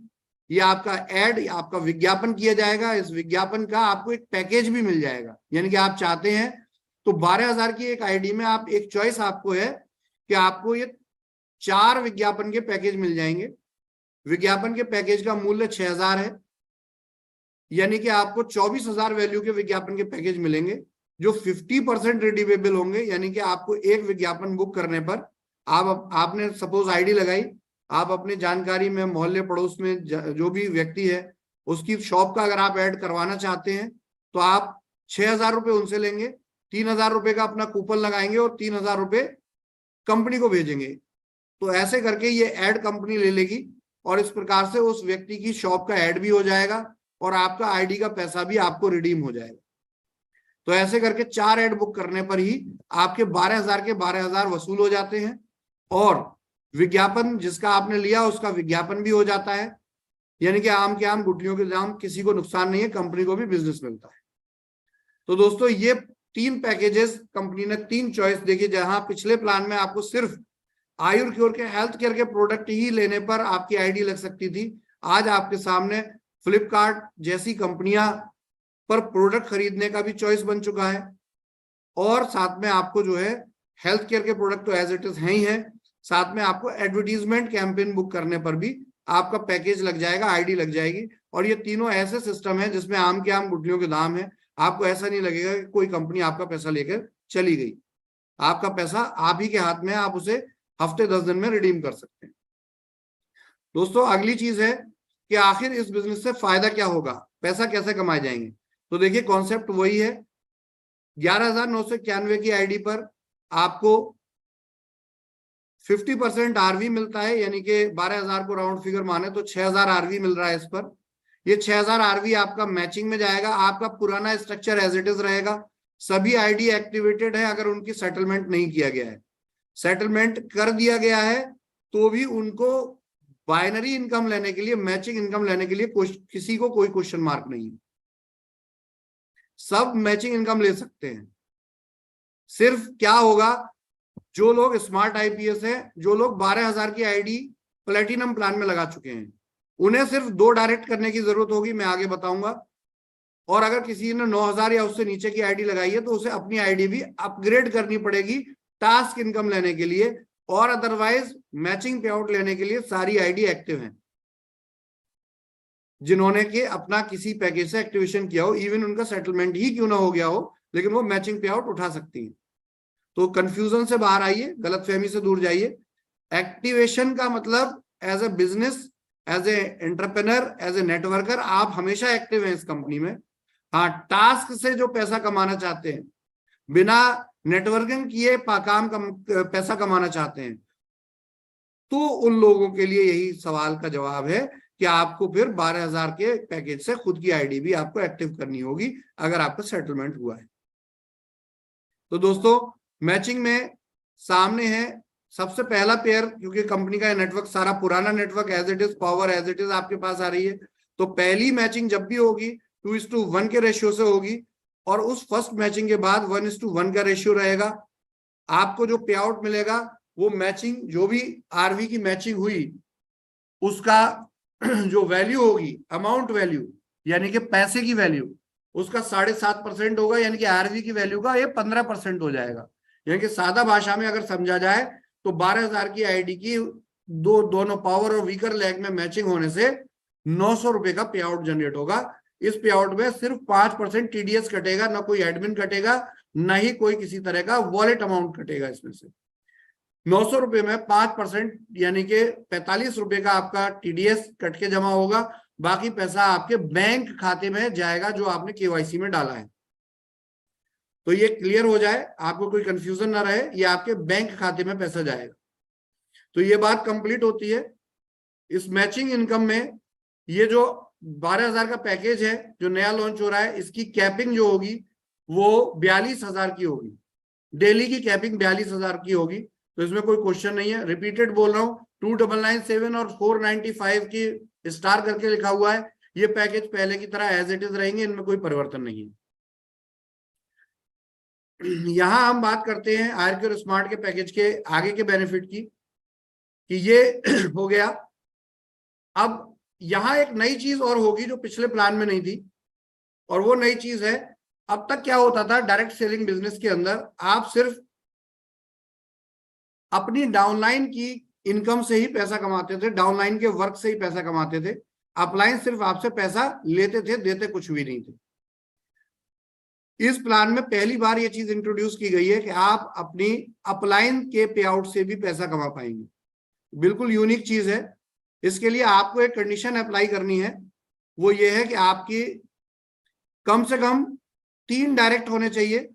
A: ये आपका एड, आपका विज्ञापन किया जाएगा। इस विज्ञापन का आपको एक पैकेज भी मिल जाएगा, यानी कि आप चाहते हैं तो 12,000 की एक आईडी में आप एक चॉइस आपको है कि आपको ये 4 विज्ञापन के पैकेज मिल जाएंगे। विज्ञापन के पैकेज का मूल्य 6,000 है, यानी कि आपको 24,000 वैल्यू के विज्ञापन के पैकेज मिलेंगे जो 50% रिडीमेबल होंगे। यानी कि आपको एक विज्ञापन बुक करने पर आपने सपोज आईडी लगाई, आप अपनी जानकारी में मोहल्ले पड़ोस में जो भी व्यक्ति है उसकी शॉप का अगर आप ऐड करवाना चाहते हैं तो आप 6,000 रुपए उनसे लेंगे, 3,000 रुपए का अपना कूपन लगाएंगे और 3,000 रुपए कंपनी को भेजेंगे। तो ऐसे करके ये ऐड कंपनी ले लेगी और इस प्रकार से उस व्यक्ति की शॉप का ऐड भी हो जाएगा और आपका आईडी का पैसा भी आपको रिडीम हो जाएगा। तो ऐसे करके 4 ऐड बुक करने पर ही आपके 12,000 के 12,000 वसूल हो जाते हैं और विज्ञापन जिसका आपने लिया उसका विज्ञापन भी हो जाता है। यानी कि आम के आम गुठलियों के दाम, किसी को नुकसान नहीं है, कंपनी को भी बिजनेस मिलता है। तो दोस्तों ये 3 पैकेजेस कंपनी ने 3 चॉइस देखी, जहां पिछले प्लान में आपको सिर्फ आयुर्क्योर के हेल्थ केयर के प्रोडक्ट ही लेने पर आपकी आईडी लग सकती थी। आज आपके सामने फ्लिपकार्ट जैसी कंपनियां पर प्रोडक्ट खरीदने का भी चॉइस बन चुका है और साथ में आपको जो है हेल्थ केयर के प्रोडक्ट तो एज इट इज है ही है, साथ में आपको एडवर्टीजमेंट कैंपेन बुक करने पर भी आपका पैकेज लग जाएगा, आईडी लग जाएगी। और ये तीनों ऐसे सिस्टम है जिसमें आम के आम गुठलियों के दाम है। आपको ऐसा नहीं लगेगा कि कोई कंपनी आपका पैसा लेकर चली गई। आपका पैसा आप ही के हाथ में है, आप उसे हफ्ते 10 दिन में रिडीम कर सकते हैं। दोस्तों अगली चीज है कि आखिर इस बिजनेस से फायदा क्या होगा, पैसा कैसे कमाए जाएंगे। तो देखिए कॉन्सेप्ट वही है, 11,991 की आईडी पर आपको 50% आरवी मिलता है, यानी कि 12,000 को राउंड फिगर माने तो 6,000 आरवी मिल रहा है इस पर। ये 6,000 आरवी आपका मैचिंग में जाएगा, आपका पुराना स्ट्रक्चर एज इट इज रहेगा। सभी आईडी एक्टिवेटेड है अगर उनकी सेटलमेंट नहीं किया गया है। सेटलमेंट कर दिया गया है तो भी उनको बाइनरी इनकम लेने के लिए, मैचिंग इनकम लेने के लिए किसी को कोई क्वेश्चन मार्क नहीं है, सब मैचिंग इनकम ले सकते हैं। सिर्फ क्या होगा, जो लोग स्मार्ट आईपीएस है, जो लोग 12,000 की आईडी प्लेटिनम प्लान में लगा चुके हैं, उन्हें सिर्फ 2 डायरेक्ट करने की जरूरत होगी, मैं आगे बताऊंगा। और अगर किसी ने 9,000 या उससे नीचे की आईडी लगाई है तो उसे अपनी आईडी भी अपग्रेड करनी पड़ेगी टास्क इनकम लेने के लिए, और अदरवाइज मैचिंग पे आउट लेने के लिए सारी आईडी एक्टिव हैं जिन्होंने के अपना किसी पैकेज से एक्टिवेशन किया हो, इवन उनका सेटलमेंट ही क्यों ना हो गया हो, लेकिन वो मैचिंग पे आउट उठा सकती है। तो कंफ्यूजन से बाहर आइए, गलतफहमी से दूर जाइए। एक्टिवेशन का मतलब as a business, as a entrepreneur, as a networker आप हमेशा एक्टिव हैं इस कंपनी में। हाँ, टास्क से जो पैसा कमाना चाहते हैं, बिना नेटवर्किंग किए पैसा कमाना चाहते हैं, तो उन लोगों के लिए यही सवाल का जवाब है कि आपको फिर 12,000 के पैकेज से खुद की आईडी भी आपको एक्टिव करनी होगी अगर आपका सेटलमेंट हुआ है। तो दोस्तों मैचिंग में सामने है सबसे पहला पेयर, क्योंकि कंपनी का नेटवर्क सारा पुराना network as it is, power as it is आपके पास आ रही है। तो पहली मैचिंग जब भी होगी 2:1 के रेशियो से होगी और उस फर्स्ट मैचिंग के बाद 1:1 का रेशियो रहेगा। आपको जो पे आउट मिलेगा वो मैचिंग, जो भी आरवी की मैचिंग हुई उसका जो वैल्यू होगी, अमाउंट वैल्यू यानी कि पैसे की वैल्यू, उसका 7.5% होगा, यानी कि आरवी की वैल्यू का ये 15% हो जाएगा। यानी कि सादा भाषा में अगर समझा जाए तो 12,000 की आईडी की दोनों पावर और वीकर लेग में मैचिंग होने से 900 रुपए का पे आउट जनरेट होगा। इस पे आउट में सिर्फ 5% टीडीएस कटेगा, ना कोई एडमिन कटेगा, ना ही कोई किसी तरह का वॉलेट अमाउंट कटेगा। इसमें से 900 रुपए में 5% यानी कि 45 रुपए का आपका टीडीएस कट के जमा होगा। बाकी पैसा आपके बैंक खाते में जाएगा जो आपने केवाईसी में डाला है। तो ये क्लियर हो जाए, आपको कोई कंफ्यूजन ना रहे, ये आपके बैंक खाते में पैसा जाएगा। तो ये बात कंप्लीट होती है। इस मैचिंग इनकम में ये जो 12,000 का पैकेज है जो नया लॉन्च हो रहा है, इसकी कैपिंग जो होगी वो 42,000 की होगी। डेली की कैपिंग 42,000 की होगी, तो इसमें कोई क्वेश्चन नहीं है। रिपीटेड बोल रहा हूं, 2997 और 495 की स्टार करके लिखा हुआ है। ये पैकेज पहले की तरह एज इट इज रहेंगे, इनमें कोई परिवर्तन नहीं है। यहां हम बात करते हैं आर्क्योर स्मार्ट के पैकेज के आगे के बेनिफिट की, कि ये हो गया। अब यहां एक नई चीज और होगी जो पिछले प्लान में नहीं थी, और वो नई चीज है, अब तक क्या होता था डायरेक्ट सेलिंग बिजनेस के अंदर, आप सिर्फ अपनी डाउनलाइन की इनकम से ही पैसा कमाते थे, डाउनलाइन के वर्क से ही पैसा कमाते थे। अपलाइन सिर्फ आपसे पैसा लेते थे, देते कुछ भी नहीं थे। इस प्लान में पहली बार ये चीज इंट्रोड्यूस की गई है कि आप अपनी अपलाइन के पे आउट से भी पैसा कमा पाएंगे। बिल्कुल यूनिक चीज है। इसके लिए आपको एक कंडीशन अप्लाई करनी है, वो ये है कि आपकी कम से कम 3 डायरेक्ट होने चाहिए,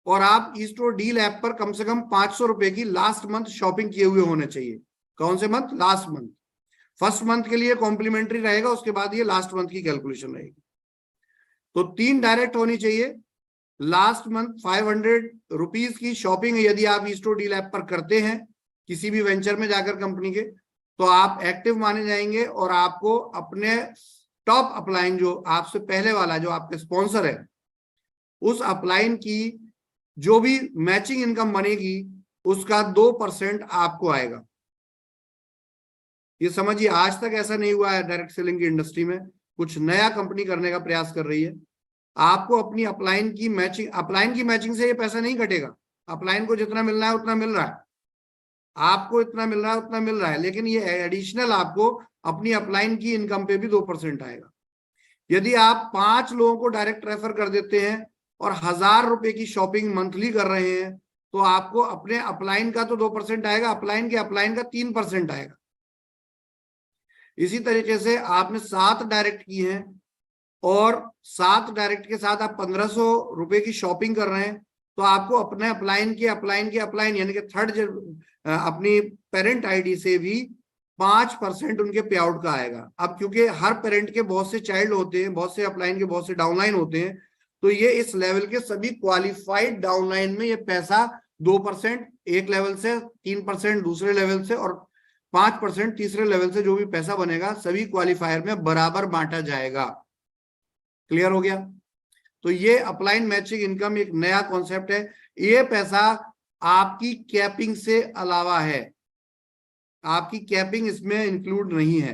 A: और आप ईस्टोर डील ऐप पर कम से कम 500 रुपए की लास्ट मंथ शॉपिंग किए हुए होने चाहिए। कौन से month? Last month. First month के लिए कॉम्प्लीमेंट्री रहेगा, उसके बाद ये लास्ट मंथ की कैलकुलेशन रहेगी। तो 3 डायरेक्ट होनी चाहिए। लास्ट मंथ 500 रुपीज की शॉपिंग यदि आप ईस्टोर डील ऐप पर करते हैं किसी भी वेंचर में जाकर कंपनी के, तो आप एक्टिव माने जाएंगे, और आपको अपने टॉप अपलाइन जो आपसे पहले वाला जो आपके स्पॉन्सर है, उस अपलाइन की जो भी मैचिंग इनकम बनेगी उसका 2% आपको आएगा। ये समझिए, आज तक ऐसा नहीं हुआ है डायरेक्ट सेलिंग की इंडस्ट्री में। कुछ नया कंपनी करने का प्रयास कर रही है। आपको अपनी अपलाइन की मैचिंग से ये पैसा नहीं कटेगा। अपलाइन को जितना मिलना है उतना मिल रहा है, आपको इतना मिल रहा है उतना मिल रहा है, लेकिन ये एडिशनल आपको अपनी अपलाइन की इनकम पे भी 2% आएगा। यदि आप 5 लोगों को डायरेक्ट रेफर कर देते हैं और 1,000 रुपए की शॉपिंग मंथली कर रहे हैं, तो आपको अपने अपलाइन का तो 2% आएगा, अपलाइन का 3% आएगा। इसी तरीके से आपने 7 डायरेक्ट की हैं, और 7 डायरेक्ट के साथ आप 1,500 रुपए की शॉपिंग कर रहे हैं, तो आपको अपने अपलाइन यानी कि थर्ड अपनी पेरेंट आईडी से भी 5% उनके पे आउट का आएगा। अब क्योंकि हर पेरेंट के बहुत से चाइल्ड होते हैं, बहुत से अपलाइन के बहुत से डाउनलाइन होते हैं, तो ये इस लेवल के सभी क्वालिफाइड डाउनलाइन में ये पैसा 2% एक लेवल से, 3% दूसरे लेवल से, और 5% तीसरे लेवल से जो भी पैसा बनेगा सभी क्वालिफायर में बराबर बांटा जाएगा। क्लियर हो गया? तो ये अपलाइन मैचिंग इनकम एक नया कॉन्सेप्ट है। ये पैसा आपकी कैपिंग से अलावा है, आपकी कैपिंग इसमें इंक्लूड नहीं है,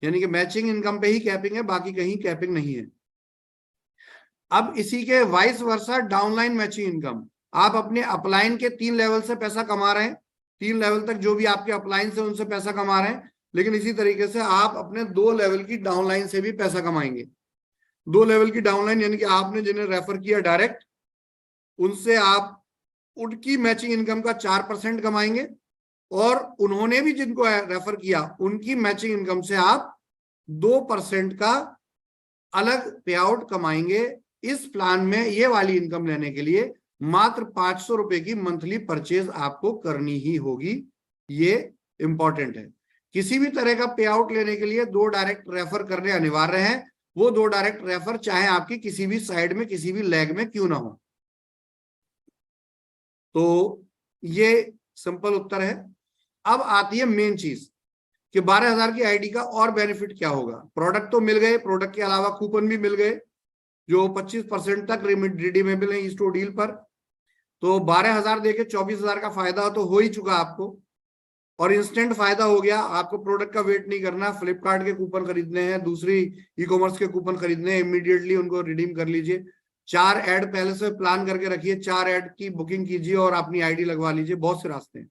A: यानी कि मैचिंग इनकम पे ही कैपिंग है, बाकी कहीं कैपिंग नहीं है। अब इसी के vice versa downline matching income, आप अपने अपलाइन के 3 लेवल से पैसा कमा रहे हैं, 3 लेवल तक जो भी आपके अपलाइन से उनसे पैसा कमा रहे हैं, लेकिन इसी तरीके से आप अपने 2 लेवल की डाउनलाइन से भी पैसा कमाएंगे। 2 लेवल की डाउनलाइन यानी कि आपने जिन्हें रेफर किया डायरेक्ट, उनसे आप उनकी मैचिंग इनकम का 4% कमाएंगे, और उन्होंने भी जिनको रेफर किया उनकी मैचिंग इनकम से आप 2% का अलग पे आउट कमाएंगे। इस प्लान में ये वाली इनकम लेने के लिए मात्र 500 रुपए की मंथली परचेज आपको करनी ही होगी। ये इंपॉर्टेंट है। किसी भी तरह का पे आउट लेने के लिए 2 डायरेक्ट रेफर करने अनिवार्य है। वो 2 डायरेक्ट रेफर चाहे आपकी किसी भी साइड में किसी भी लेग में क्यों ना हो। तो ये सिंपल उत्तर है। अब आती है मेन चीज कि 12,000 की आईडी का और बेनिफिट क्या होगा। प्रोडक्ट तो मिल गए, प्रोडक्ट के अलावा कूपन भी मिल गए जो 25% तक रिडीमेबल है ईस्टोर डील पर। तो 12,000 देके 24,000 का फायदा तो हो ही चुका आपको, और इंस्टेंट फायदा हो गया। आपको प्रोडक्ट का वेट नहीं करना, फ्लिपकार्ट के कूपन खरीदने हैं, दूसरी ई कॉमर्स के कूपन खरीदने हैं, इमीडिएटली उनको रिडीम कर लीजिए। 4 ऐड पहले से प्लान करके रखिए, 4 ऐड की बुकिंग कीजिए और अपनी आईडी लगवा लीजिए। बहुत से रास्ते हैं।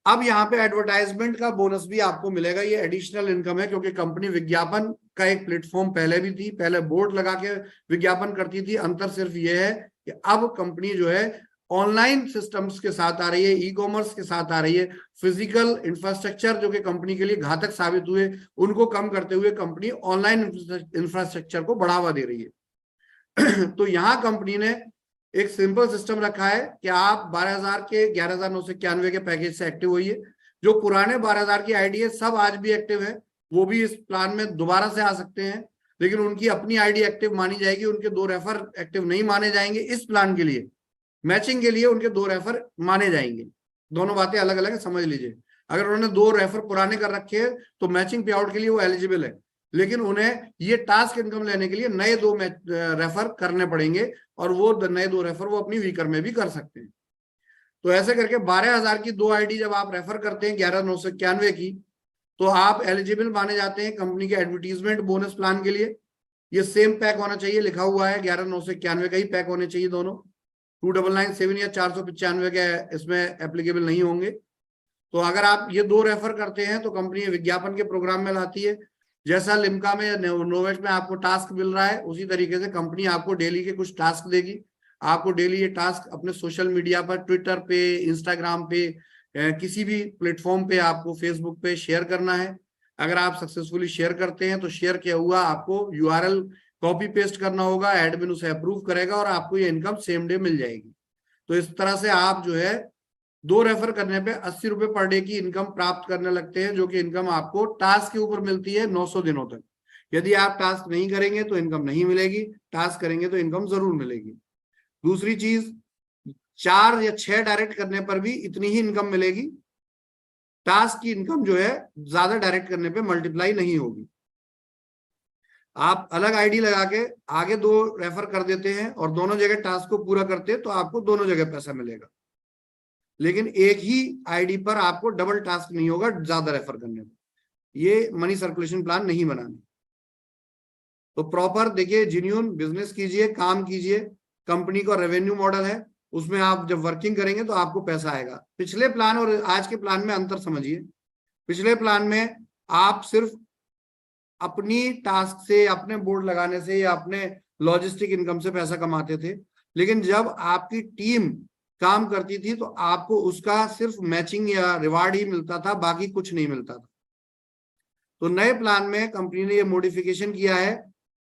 A: अब यहाँ पे एडवर्टाइजमेंट का बोनस भी आपको मिलेगा। ये एडिशनल इनकम है, क्योंकि कंपनी विज्ञापन का एक प्लेटफॉर्म पहले भी थी, पहले बोर्ड लगा के विज्ञापन करती थी। अंतर सिर्फ ये है कि अब कंपनी जो है ऑनलाइन सिस्टम्स के साथ आ रही है, ई कॉमर्स के साथ आ रही है। फिजिकल इंफ्रास्ट्रक्चर जो कि कंपनी के लिए घातक साबित हुए, उनको कम करते हुए कंपनी ऑनलाइन इंफ्रास्ट्रक्चर को बढ़ावा दे रही है। तो यहाँ कंपनी ने एक सिंपल सिस्टम रखा है कि आप 12,000 के 11,991 के पैकेज से एक्टिव होइए। जो पुराने 12,000 की आईडी है सब आज भी एक्टिव है, वो भी इस प्लान में दोबारा से आ सकते हैं, लेकिन उनकी अपनी आईडी एक्टिव मानी जाएगी, उनके 2 रेफर एक्टिव नहीं माने जाएंगे। इस प्लान के लिए मैचिंग के लिए उनके 2 रेफर माने जाएंगे। दोनों बातें अलग अलग है, समझ लीजिए। अगर उन्होंने 2 रेफर पुराने कर रखे हैं तो मैचिंग पे आउट के लिए वो एलिजिबल है, लेकिन उन्हें ये टास्क इनकम लेने के लिए नए 2 रेफर करने पड़ेंगे, और वो नए 2 रेफर वो अपनी वीकर में भी कर सकते हैं। तो ऐसे करके 12,000 की 2 आईडी जब आप रेफर करते हैं 11,991 की, तो आप एलिजिबल माने जाते हैं कंपनी के एडवर्टीजमेंट बोनस प्लान के लिए। ये सेम पैक होना चाहिए, लिखा हुआ है 11,991 का ही पैक होने चाहिए दोनों। 2,997 या 495 के इसमें एप्लीकेबल नहीं होंगे। तो अगर आप ये 2 रेफर करते हैं तो कंपनी विज्ञापन के प्रोग्राम में लाती है। जैसा लिम्का में नोवेट में आपको टास्क मिल रहा है, उसी तरीके से कंपनी आपको डेली के कुछ टास्क देगी। आपको डेली ये टास्क अपने सोशल मीडिया पर, ट्विटर पे, इंस्टाग्राम पे, किसी भी प्लेटफॉर्म पे, आपको फेसबुक पे शेयर करना है। अगर आप सक्सेसफुली शेयर करते हैं तो शेयर किया हुआ आपको यूआरएल कॉपी पेस्ट करना होगा, एडमिन उसे अप्रूव करेगा और आपको ये इनकम सेम डे मिल जाएगी। तो इस तरह से आप जो है 2 रेफर करने पे 80 रुपए पर डे की इनकम प्राप्त करने लगते हैं, जो कि इनकम आपको टास्क के ऊपर मिलती है 900 दिनों तक। यदि आप टास्क नहीं करेंगे तो इनकम नहीं मिलेगी, टास्क करेंगे तो इनकम जरूर मिलेगी। दूसरी चीज, 4 या 6 डायरेक्ट करने पर भी इतनी ही इनकम मिलेगी। टास्क की इनकम जो है ज्यादा डायरेक्ट करने पे मल्टीप्लाई नहीं होगी। आप अलग आईडी लगा के आगे 2 रेफर कर देते हैं और दोनों जगह टास्क को पूरा करते हैं तो आपको दोनों जगह पैसा मिलेगा, लेकिन एक ही आईडी पर आपको डबल टास्क नहीं होगा ज्यादा रेफर करने में। ये मनी सर्कुलेशन प्लान नहीं बनाने। तो प्रॉपर देखिए, जेन्युइन बिजनेस कीजिए, काम कीजिए। कंपनी का रेवेन्यू मॉडल है, उसमें आप जब वर्किंग करेंगे तो आपको पैसा आएगा। पिछले प्लान और आज के प्लान में अंतर समझिए। पिछले प्लान में आप सिर्फ अपनी टास्क से, अपने बोर्ड लगाने से या अपने लॉजिस्टिक इनकम से पैसा कमाते थे, लेकिन जब आपकी टीम काम करती थी तो आपको उसका सिर्फ मैचिंग या रिवार्ड ही मिलता था, बाकी कुछ नहीं मिलता था। तो नए प्लान में कंपनी ने ये मॉडिफिकेशन किया है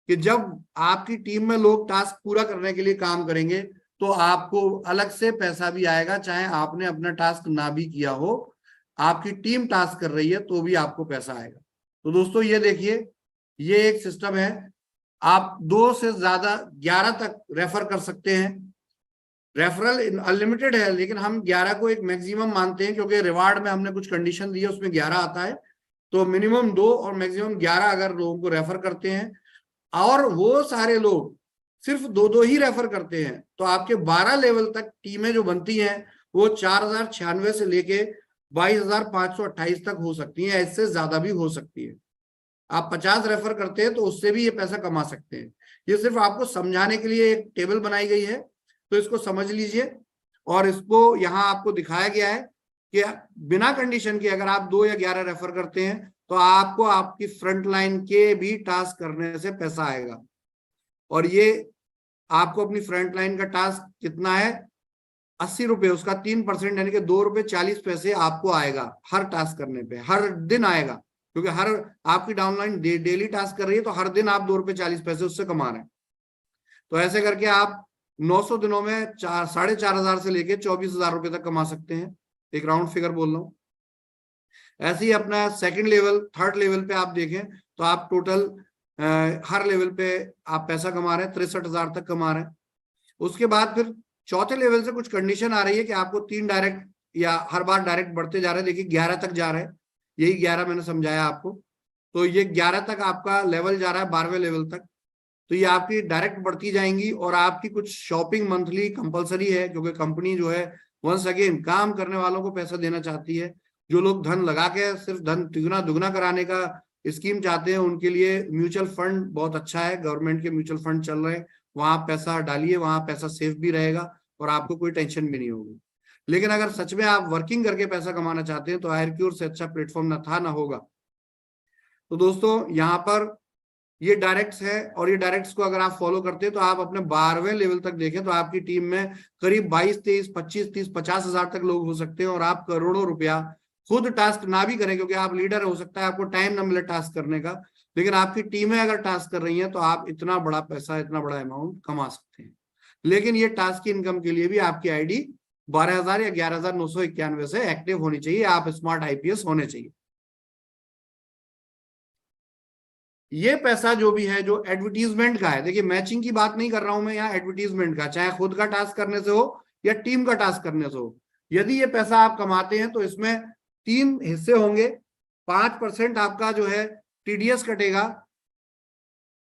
A: कि जब आपकी टीम में लोग टास्क पूरा करने के लिए काम करेंगे तो आपको अलग से पैसा भी आएगा, चाहे आपने अपना टास्क ना भी किया हो, आपकी टीम टास्क कर रही है तो भी आपको पैसा आएगा। तो दोस्तों ये देखिए, ये एक सिस्टम है। आप 2 से ज्यादा 11 तक रेफर कर सकते हैं। रेफरल अनलिमिटेड है, लेकिन हम 11 को एक मैक्सिमम मानते हैं, क्योंकि रिवार्ड में हमने कुछ कंडीशन दी है, उसमें 11 आता है। तो मिनिमम 2 और मैक्सिमम 11 अगर लोगों को रेफर करते हैं और वो सारे लोग सिर्फ 2 ही रेफर करते हैं, तो आपके 12 लेवल तक टीमें जो बनती हैं वो 4,096 से लेके 22,528 तक हो सकती हैं, इससे ज्यादा भी हो सकती है। आप 50 रेफर करते हैं तो उससे भी ये पैसा कमा सकते हैं। ये सिर्फ आपको समझाने के लिए एक टेबल बनाई गई है, तो इसको समझ लीजिए। और इसको यहाँ आपको दिखाया गया है कि बिना कंडीशन के अगर आप 2 या 11 रेफर करते हैं तो आपको आपकी फ्रंट लाइन के भी टास्क करने से पैसा आएगा। और ये आपको अपनी फ्रंट लाइन का टास्क कितना है, 80 रुपए, उसका 3% यानी कि 2 रुपए 40 पैसे आपको आएगा हर टास्क करने पे, हर दिन आएगा, क्योंकि हर आपकी डाउनलाइन डेली टास्क कर रही है, तो हर दिन आप 2 रुपए 40 पैसे उससे कमा रहे हैं। तो ऐसे करके आप 900 दिनों में 4,500 से लेके 24,000 रुपए तक कमा सकते हैं। एक राउंड फिगर बोल रहा हूं। ऐसे ही अपना सेकंड लेवल, थर्ड लेवल पे आप देखें तो आप टोटल हर लेवल पे आप पैसा कमा रहे हैं, 63,000 तक कमा रहे हैं। उसके बाद फिर चौथे लेवल से कुछ कंडीशन आ रही है कि आपको 3 डायरेक्ट या हर बार डायरेक्ट बढ़ते जा रहे हैं। देखिए 11 तक जा रहे हैं, यही 11 मैंने समझाया आपको। तो ये 11 तक आपका लेवल जा रहा है, 12वें लेवल तक। तो ये आपकी डायरेक्ट बढ़ती जाएंगी और आपकी कुछ शॉपिंग मंथली कंपलसरी है, क्योंकि कंपनी जो है वंस अगेन काम करने वालों को पैसा देना चाहती है। जो लोग धन लगा के सिर्फ धन दुगना दुगना कराने का स्कीम चाहते हैं, उनके लिए म्यूचुअल फंड बहुत अच्छा है। गवर्नमेंट के म्यूचुअल फंड चल रहे हैं, वहां पैसा डालिए, वहां पैसा सेफ भी रहेगा और आपको कोई टेंशन भी नहीं होगी। लेकिन अगर सच में आप वर्किंग करके पैसा कमाना चाहते हैं तो आयरक्योर से अच्छा प्लेटफॉर्म ना था ना होगा। तो दोस्तों यहाँ पर ये डायरेक्ट्स है, और ये डायरेक्ट्स को अगर आप फॉलो करते हैं तो आप अपने 12वें लेवल तक देखें तो आपकी टीम में करीब 22, 23, 25, 30, 50,000 तक लोग हो सकते हैं और आप करोड़ों रुपया खुद टास्क ना भी करें, क्योंकि आप लीडर हो सकता है आपको टाइम ना मिले टास्क करने का, लेकिन आपकी टीमें अगर टास्क कर रही हैं तो आप इतना बड़ा पैसा, इतना बड़ा अमाउंट कमा सकते हैं। लेकिन ये टास्क की इनकम के लिए भी आपकी आईडी 12,000 या 11,991 से एक्टिव होनी चाहिए। आप स्मार्ट आईपीएस होने चाहिए। ये पैसा जो भी है, जो एडवर्टीजमेंट का है, देखिए मैचिंग की बात नहीं कर रहा हूं मैं यहाँ, एडवर्टीजमेंट का, चाहे खुद का टास्क करने से हो या टीम का टास्क करने से हो। यदि ये पैसा आप कमाते हैं तो इसमें 3 हिस्से होंगे। 5% आपका जो है टीडीएस कटेगा,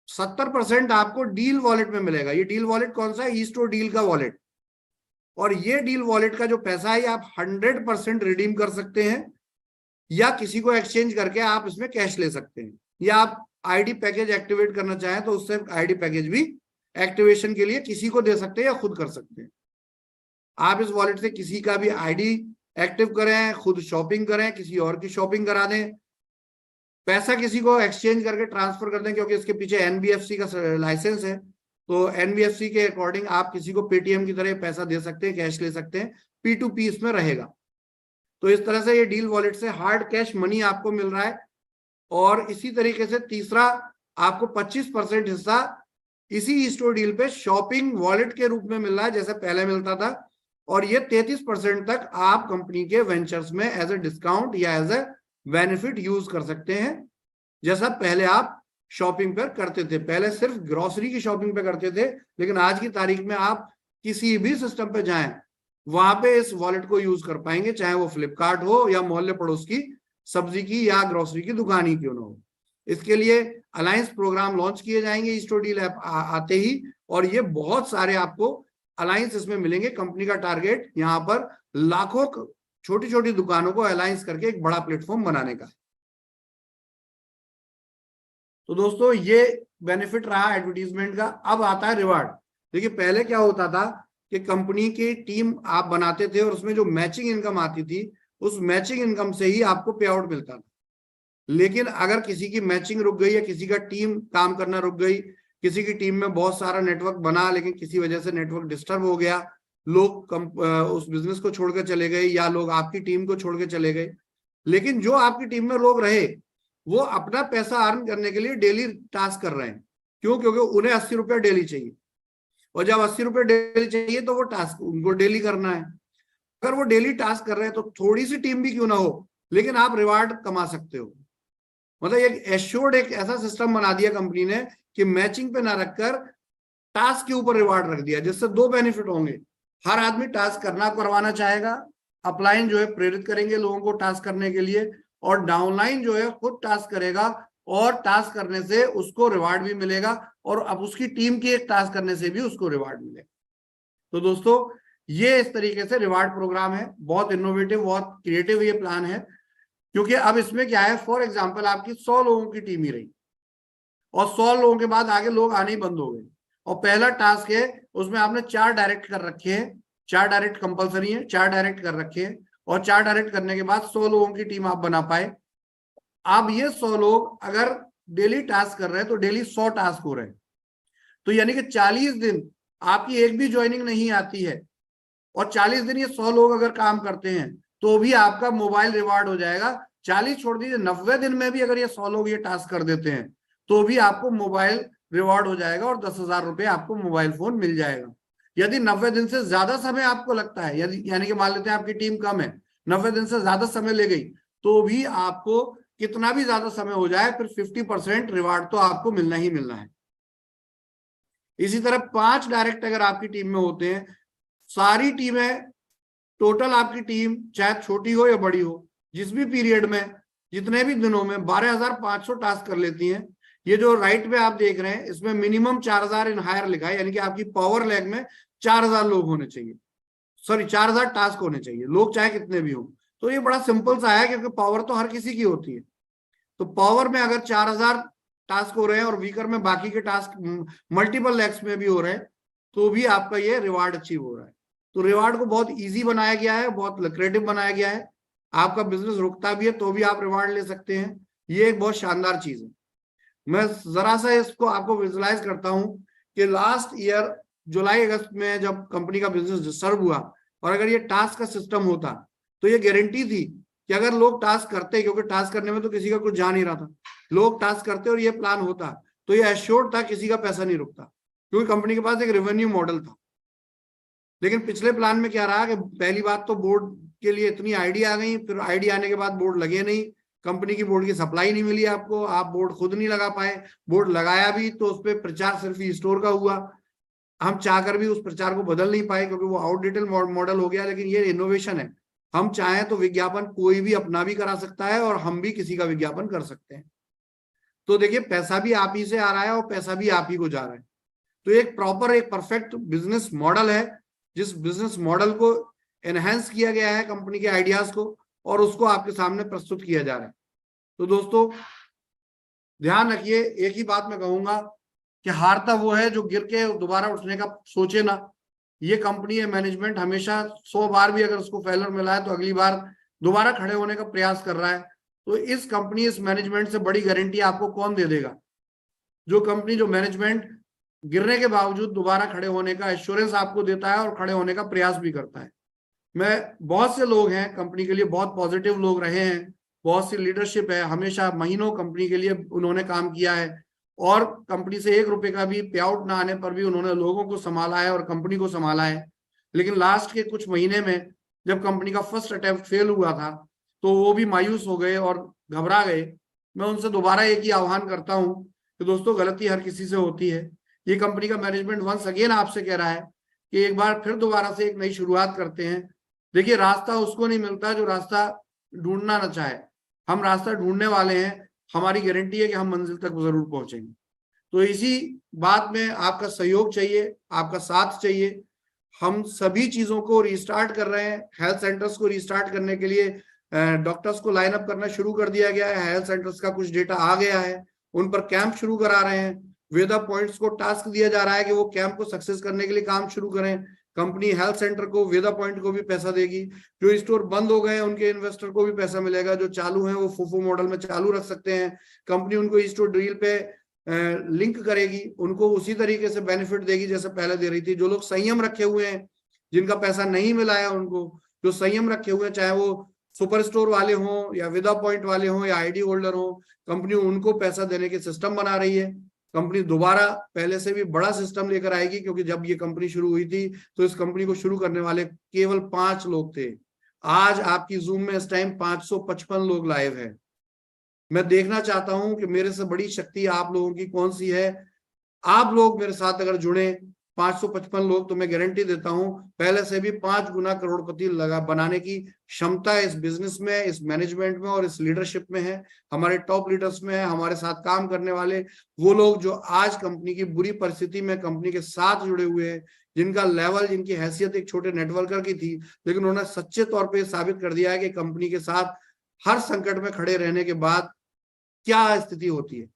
A: 70% आपको डील वॉलेट में मिलेगा। ये डील वॉलेट कौन सा है? ईस्टो डील का वॉलेट। और ये डील वॉलेट का जो पैसा है आप 100% रिडीम कर सकते हैं, या किसी को एक्सचेंज करके आप इसमें कैश ले सकते हैं, या आप आईडी पैकेज एक्टिवेट करना चाहें तो उससे आईडी पैकेज भी एक्टिवेशन के लिए किसी को दे सकते हैं या खुद कर सकते हैं। आप इस वॉलेट से किसी का भी आईडी एक्टिव करें, खुद शॉपिंग करें, किसी और की शॉपिंग करा दें, पैसा किसी को एक्सचेंज करके ट्रांसफर कर दें, क्योंकि इसके पीछे एनबीएफसी का लाइसेंस है। तो एनबीएफसी के अकॉर्डिंग आप किसी को पेटीएम की तरह पैसा दे सकते हैं, कैश ले सकते हैं, P2P इसमें रहेगा। तो इस तरह से ये डील वॉलेट से हार्ड कैश मनी आपको मिल रहा है। और इसी तरीके से तीसरा, आपको 25% हिस्सा इसी स्टोर डील पे शॉपिंग वॉलेट के रूप में मिल रहा है, जैसे पहले मिलता था। और ये 33% तक आप कंपनी के वेंचर्स में एज ए डिस्काउंट या एज ए बेनिफिट यूज कर सकते हैं, जैसा पहले आप शॉपिंग पर करते थे। पहले सिर्फ ग्रोसरी की शॉपिंग पे करते थे, लेकिन आज की तारीख में आप किसी भी सिस्टम पे जाएं, वहां पे इस वॉलेट को यूज कर पाएंगे, चाहे वो फ्लिपकार्ट हो या मोहल्ले पड़ोस की सब्जी की या ग्रोसरी की दुकान ही क्यों ना हो। इसके लिए अलायंस प्रोग्राम लॉन्च किए जाएंगे स्टोर डील ऐप आते ही, और ये बहुत सारे आपको अलायंस इसमें मिलेंगे। कंपनी का टारगेट यहाँ पर लाखों छोटी छोटी दुकानों को अलायंस करके एक बड़ा प्लेटफॉर्म बनाने का है। तो दोस्तों ये बेनिफिट रहा एडवर्टीजमेंट का। अब आता है रिवार्ड। देखिए पहले क्या होता था कि कंपनी की टीम आप बनाते थे और उसमें जो मैचिंग इनकम आती थी, उस मैचिंग इनकम से ही आपको पे आउट मिलता था। लेकिन अगर किसी की मैचिंग रुक गई या किसी का टीम काम करना रुक गई, किसी की टीम में बहुत सारा नेटवर्क बना लेकिन किसी वजह से नेटवर्क डिस्टर्ब हो गया, लोग उस बिजनेस को छोड़ के चले गए या लोग आपकी टीम को छोड़ के चले गए, लेकिन जो आपकी टीम में लोग रहे वो अपना पैसा अर्न करने के लिए डेली टास्क कर रहे हैं। क्यों? क्योंकि उन्हें 80 रुपया डेली चाहिए, और जब 80 रुपये डेली चाहिए तो वो टास्क उनको डेली करना है। अगर वो डेली टास्क कर रहे हैं तो थोड़ी सी टीम भी क्यों ना हो, लेकिन आप रिवार्ड कमा सकते हो। मतलब एक एश्योर्ड एक ऐसा सिस्टम बना दिया कंपनी ने कि मैचिंग पे ना रखकर टास्क के ऊपर रिवार्ड रख दिया, जिससे 2 बेनिफिट होंगे। हर आदमी टास्क करवाना चाहेगा, अपलाइन जो है प्रेरित करेंगे लोगों को टास्क करने के लिए, और डाउनलाइन जो है खुद टास्क करेगा, और टास्क करने से उसको रिवार्ड भी मिलेगा, और अब उसकी टीम की एक टास्क करने से भी उसको रिवार्ड मिलेगा। तो दोस्तों ये इस तरीके से रिवार्ड प्रोग्राम है, बहुत इनोवेटिव, बहुत क्रिएटिव ये प्लान है। क्योंकि अब इसमें क्या है, फॉर एग्जांपल आपकी 100 लोगों की टीम ही रही और 100 लोगों के बाद आगे लोग आने ही बंद हो गए, और पहला टास्क है उसमें आपने 4 डायरेक्ट कर रखे हैं, 4 डायरेक्ट कंपलसरी है, 4 डायरेक्ट कर रखे हैं, और 4 डायरेक्ट करने के बाद 100 लोगों की टीम आप बना पाए। अब ये 100 लोग अगर डेली टास्क कर रहे हैं तो डेली 100 टास्क हो रहे हैं, तो यानी कि 40 दिन आपकी एक भी ज्वाइनिंग नहीं आती है, और 40 दिन ये 100 लोग अगर काम करते हैं तो भी आपका मोबाइल रिवार्ड हो जाएगा। 40 छोड़ दीजिए, 90 दिन में भी अगर ये 100 लोग ये टास्क कर देते हैं तो भी आपको मोबाइल रिवार्ड हो जाएगा, और 10,000 रुपये आपको मोबाइल फोन मिल जाएगा। यदि 90 दिन से ज्यादा समय आपको लगता है, यदि यानी कि मान लेते हैं आपकी टीम कम है, 90 दिन से ज्यादा समय ले गई, तो भी आपको कितना भी ज्यादा समय हो जाए फिर 50% रिवार्ड तो आपको मिलना ही मिलना है। इसी तरह 5 डायरेक्ट अगर आपकी टीम में होते हैं, सारी टीमें टोटल आपकी टीम चाहे छोटी हो या बड़ी हो, जिस भी पीरियड में जितने भी दिनों में 12,500 टास्क कर लेती हैं। ये जो राइट में आप देख रहे हैं इसमें मिनिमम 4,000 इन हायर लिखा है, यानी कि आपकी पावर लैग में 4,000 लोग होने चाहिए, सॉरी 4,000 टास्क होने चाहिए, लोग चाहे कितने भी हो। तो ये बड़ा सिंपल सा है, क्योंकि पावर तो हर किसी की होती है। तो पावर में अगर 4,000 टास्क हो रहे हैं और वीकर में बाकी के टास्क मल्टीपल लैक्स में भी हो रहे हैं, तो भी आपका ये रिवार्ड अचीव हो रहा है। तो रिवार्ड को बहुत इजी बनाया गया है, बहुत लुक्रेटिव बनाया गया है। आपका बिजनेस रुकता भी है तो भी आप रिवार्ड ले सकते हैं। ये एक बहुत शानदार चीज है। मैं जरा सा इसको आपको विजुलाइज करता हूं कि लास्ट ईयर जुलाई अगस्त में जब कंपनी का बिजनेस डिस्टर्ब हुआ, और अगर ये टास्क का सिस्टम होता तो ये गारंटी थी कि अगर लोग टास्क करते, क्योंकि टास्क करने में तो किसी का कुछ जा नहीं रहा था, लोग टास्क करते और ये प्लान होता तो ये एश्योर्ड था किसी का पैसा नहीं रुकता, क्योंकि कंपनी के पास एक रेवेन्यू मॉडल था। लेकिन पिछले प्लान में क्या रहा कि पहली बात तो बोर्ड के लिए इतनी आईडिया आ गई, फिर आईडिया आने के बाद बोर्ड लगे नहीं, कंपनी की बोर्ड की सप्लाई नहीं मिली आपको, आप बोर्ड खुद नहीं लगा पाए, बोर्ड लगाया भी तो उस पर प्रचार सिर्फ स्टोर का हुआ, हम चाहकर भी उस प्रचार को बदल नहीं पाए क्योंकि वो आउटडेटेड मॉडल हो गया। लेकिन ये इनोवेशन है, हम चाहें तो विज्ञापन कोई भी अपना भी करा सकता है और हम भी किसी का विज्ञापन कर सकते हैं। तो देखिए पैसा भी आप ही से आ रहा है और पैसा भी आप ही को जा रहा है। तो एक प्रॉपर एक परफेक्ट बिजनेस मॉडल है, जिस बिजनेस मॉडल को एनहेंस किया गया है कंपनी के आइडियाज को, और उसको आपके सामने प्रस्तुत किया जा रहा है। तो दोस्तों ध्यान रखिए, एक ही बात मैं कहूंगा कि हारता वो है जो गिर के दोबारा उठने का सोचे ना। ये कंपनी है, मैनेजमेंट हमेशा 100 बार भी अगर उसको फेलर मिला है तो अगली बार दोबारा खड़े होने का प्रयास कर रहा है। तो इस कंपनी, इस मैनेजमेंट से बड़ी गारंटी आपको कौन दे देगा? जो कंपनी, जो मैनेजमेंट गिरने के बावजूद दोबारा खड़े होने का एश्योरेंस आपको देता है और खड़े होने का प्रयास भी करता है। बहुत से लोग हैं कंपनी के लिए, बहुत पॉजिटिव लोग रहे हैं, बहुत सी लीडरशिप है, हमेशा महीनों कंपनी के लिए उन्होंने काम किया है और कंपनी से 1 रुपए का भी पे आउट ना आने पर भी उन्होंने लोगों को संभाला है और कंपनी को संभाला है। लेकिन लास्ट के कुछ महीने में जब कंपनी का फर्स्ट अटेम्प्ट फेल हुआ था तो वो भी मायूस हो गए और घबरा गए। मैं उनसे दोबारा एक ही आह्वान करता हूं कि दोस्तों गलती हर किसी से होती है। ये कंपनी का मैनेजमेंट वंस अगेन आपसे कह रहा है कि एक बार फिर दोबारा से एक नई शुरुआत करते हैं। देखिए रास्ता उसको नहीं मिलता जो रास्ता ढूंढना ना चाहे, हम रास्ता ढूंढने वाले हैं, हमारी गारंटी है कि हम मंजिल तक जरूर पहुंचेंगे। तो इसी बात में आपका सहयोग चाहिए, आपका साथ चाहिए। हम सभी चीजों को रिस्टार्ट कर रहे हैं। हेल्थ सेंटर्स को रिस्टार्ट करने के लिए डॉक्टर्स को लाइन अप करना शुरू कर दिया गया है। हेल्थ सेंटर्स का कुछ डेटा आ गया है, उन पर कैंप शुरू करा रहे हैं। वेदा पॉइंट्स को टास्क दिया जा रहा है कि वो कैंप को सक्सेस करने के लिए काम शुरू करें। कंपनी हेल्थ सेंटर को, वेदा पॉइंट को भी पैसा देगी। जो स्टोर बंद हो गए उनके इन्वेस्टर को भी पैसा मिलेगा, जो चालू हैं वो फोफो मॉडल में चालू रख सकते हैं। कंपनी उनको स्टोर डील पे लिंक करेगी, उनको उसी तरीके से बेनिफिट देगी जैसे पहले दे रही थी। जो लोग संयम रखे हुए हैं, जिनका पैसा नहीं मिला है, उनको जो संयम रखे हुए हैं, चाहे वो सुपर स्टोर वाले हों या विदा पॉइंट वाले हों या आईडी होल्डर हों, कंपनी उनको पैसा देने के सिस्टम बना रही है। कंपनी दोबारा पहले से भी बड़ा सिस्टम लेकर आएगी, क्योंकि जब ये कंपनी शुरू हुई थी तो इस कंपनी को शुरू करने वाले केवल 5 लोग थे। आज आपकी जूम में इस टाइम 555 लोग लाइव है। मैं देखना चाहता हूं कि मेरे से बड़ी शक्ति आप लोगों की कौन सी है। आप लोग मेरे साथ अगर जुड़े 555 लोग, तो मैं गारंटी देता हूं पहले से भी 5 गुना करोड़पति बनाने की क्षमता इस बिजनेस में, इस मैनेजमेंट में और इस लीडरशिप में है। हमारे टॉप लीडर्स में है, हमारे साथ काम करने वाले वो लोग जो आज कंपनी की बुरी परिस्थिति में कंपनी के साथ जुड़े हुए हैं, जिनका लेवल, जिनकी हैसियत एक छोटे नेटवर्कर की थी, लेकिन उन्होंने सच्चे तौर पर साबित कर दिया है कि कंपनी के साथ हर संकट में खड़े रहने के बाद क्या स्थिति होती है।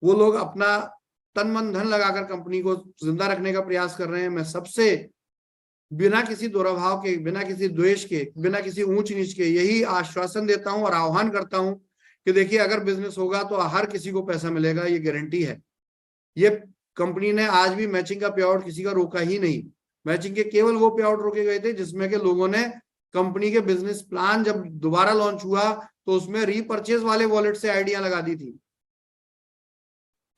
A: वो लोग अपना तन मन धन लगाकर कंपनी को जिंदा रखने का प्रयास कर रहे हैं। मैं सबसे बिना किसी दुराभाव के, बिना किसी द्वेष के, बिना किसी ऊंच नीच के यही आश्वासन देता हूं और आह्वान करता हूं कि देखिए अगर बिजनेस होगा तो हर किसी को पैसा मिलेगा, ये गारंटी है। ये कंपनी ने आज भी मैचिंग का पे आउट किसी का रोका ही नहीं। मैचिंग के केवल वो पे आउट रोके गए थे जिसमें के लोगों ने कंपनी के बिजनेस प्लान जब दोबारा लॉन्च हुआ तो उसमें रीपर्चेज वाले वॉलेट से आइडिया लगा दी थी।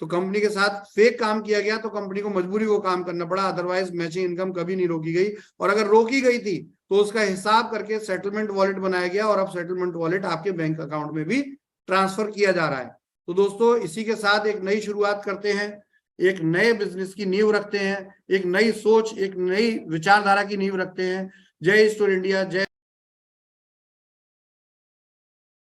A: तो कंपनी के साथ फेक काम किया गया तो कंपनी को मजबूरी वो काम करना पड़ा, अदरवाइज मैचिंग इनकम कभी नहीं रोकी गई। और अगर रोकी गई थी तो उसका हिसाब करके सेटलमेंट वॉलेट बनाया गया और अब सेटलमेंट वॉलेट आपके बैंक अकाउंट में भी ट्रांसफर किया जा रहा है। तो दोस्तों इसी के साथ एक नई शुरुआत करते हैं, एक नए बिजनेस की नींव रखते हैं, एक नई सोच, एक नई विचारधारा की नींव रखते हैं। जय स्टोर इंडिया, जय